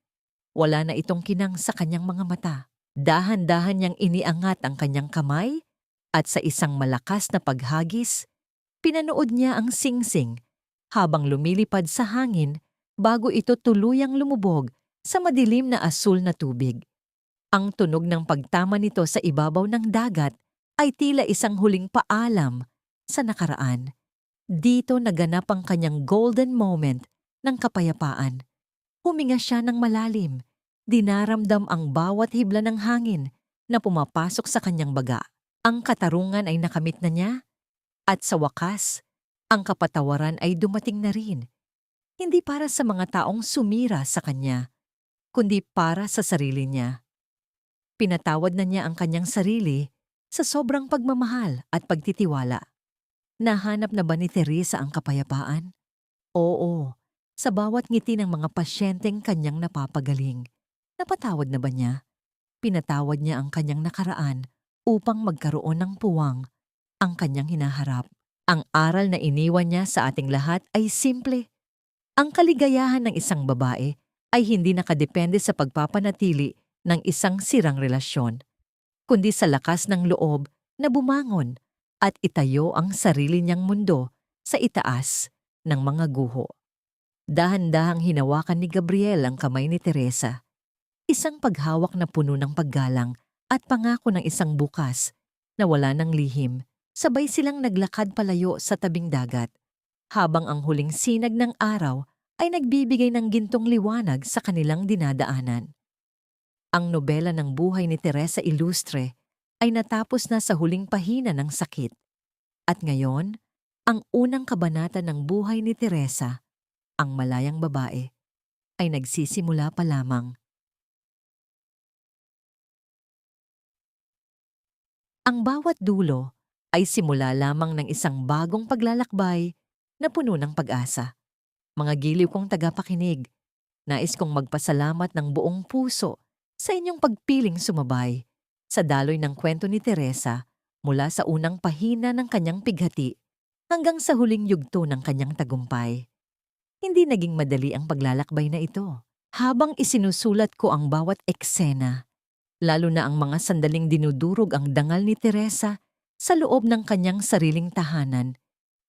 Wala na itong kinang sa kanyang mga mata. Dahan-dahan niyang iniangat ang kanyang kamay at sa isang malakas na paghagis, pinanood niya ang singsing habang lumilipad sa hangin bago ito tuluyang lumubog sa madilim na asul na tubig. Ang tunog ng pagtama nito sa ibabaw ng dagat ay tila isang huling paalam sa nakaraan. Dito naganap ang kanyang golden moment ng kapayapaan. Huminga siya ng malalim. Dinaramdam ang bawat hibla ng hangin na pumapasok sa kanyang baga. Ang katarungan ay nakamit na niya at sa wakas, ang kapatawaran ay dumating na rin. Hindi para sa mga taong sumira sa kanya, kundi para sa sarili niya. Pinatawad na niya ang kanyang sarili sa sobrang pagmamahal at pagtitiwala. Nahanap na ba ni Teresa ang kapayapaan? Oo, sa bawat ngiti ng mga pasyenteng kanyang napapagaling. Napatawad na ba niya? Pinatawad niya ang kanyang nakaraan upang magkaroon ng puwang ang kanyang hinaharap. Ang aral na iniwan niya sa ating lahat ay simple. Ang kaligayahan ng isang babae ay hindi nakadepende sa pagpapanatili ng isang sirang relasyon, kundi sa lakas ng loob na bumangon at itayo ang sarili niyang mundo sa itaas ng mga guho. Dahan-dahang hinawakan ni Gabriel ang kamay ni Teresa. Isang paghawak na puno ng paggalang at pangako ng isang bukas na wala ng lihim. Sabay silang naglakad palayo sa tabing dagat, habang ang huling sinag ng araw ay nagbibigay ng gintong liwanag sa kanilang dinadaanan. Ang nobela ng buhay ni Teresa Ilustre ay natapos na sa huling pahina ng sakit. At ngayon, ang unang kabanata ng buhay ni Teresa, ang malayang babae, ay nagsisimula pa lamang. Ang bawat dulo ay simula lamang ng isang bagong paglalakbay na puno ng pag-asa. Mga giliw kong tagapakinig, nais kong magpasalamat ng buong puso sa inyong pagpiling sumabay sa daloy ng kwento ni Teresa mula sa unang pahina ng kanyang pighati hanggang sa huling yugto ng kanyang tagumpay. Hindi naging madali ang paglalakbay na ito. Habang isinusulat ko ang bawat eksena, lalo na ang mga sandaling dinudurog ang dangal ni Teresa sa loob ng kanyang sariling tahanan,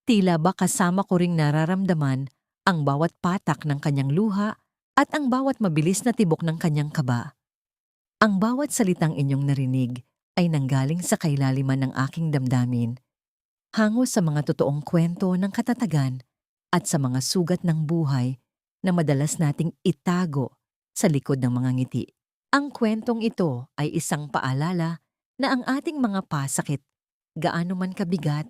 tila ba kasama ko ring nararamdaman ang bawat patak ng kanyang luha at ang bawat mabilis na tibok ng kanyang kaba. Ang bawat salitang inyong narinig ay nanggaling sa kailaliman ng aking damdamin, hango sa mga totoong kwento ng katatagan at sa mga sugat ng buhay na madalas nating itago sa likod ng mga ngiti. Ang kwentong ito ay isang paalala na ang ating mga pasakit, gaano man kabigat,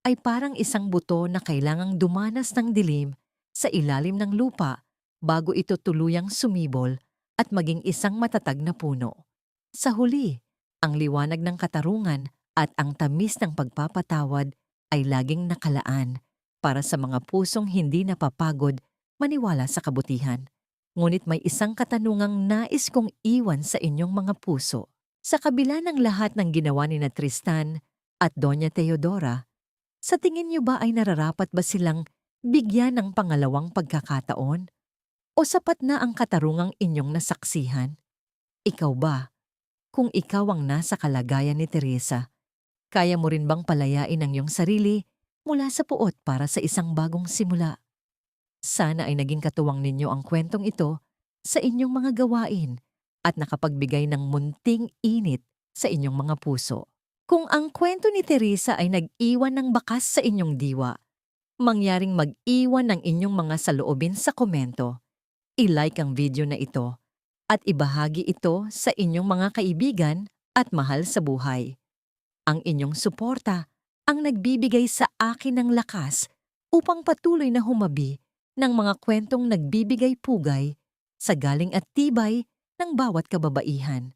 ay parang isang buto na kailangang dumanas ng dilim sa ilalim ng lupa bago ito tuluyang sumibol at maging isang matatag na puno. Sa huli, ang liwanag ng katarungan at ang tamis ng pagpapatawad ay laging nakalaan para sa mga pusong hindi napapagod maniwala sa kabutihan. Ngunit may isang katanungang nais kong iwan sa inyong mga puso. Sa kabila ng lahat ng ginawa ni na Tristan at Doña Teodora, sa tingin niyo ba ay nararapat ba silang bigyan ng pangalawang pagkakataon? O sapat na ang katarungang inyong nasaksihan? Ikaw ba? Kung ikaw ang nasa kalagayan ni Teresa, Kaya mo rin bang palayain ang iyong sarili mula sa puot para sa isang bagong simula? Sana ay naging katuwang ninyo ang kwentong ito sa inyong mga gawain at nakapagbigay ng munting init sa inyong mga puso. Kung ang kwento ni Teresa ay nag-iwan ng bakas sa inyong diwa, mangyaring mag-iwan ng inyong mga saloobin sa komento. I-like ang video na ito at ibahagi ito sa inyong mga kaibigan at mahal sa buhay. Ang inyong suporta ang nagbibigay sa akin ng lakas upang patuloy na humabi ng mga kwentong nagbibigay pugay sa galing at tibay ng bawat kababaihan.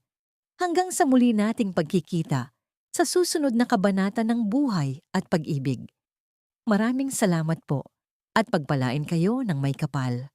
Hanggang sa muli nating pagkikita sa susunod na kabanata ng buhay at pag-ibig. Maraming salamat po at pagpalain kayo ng may kapal.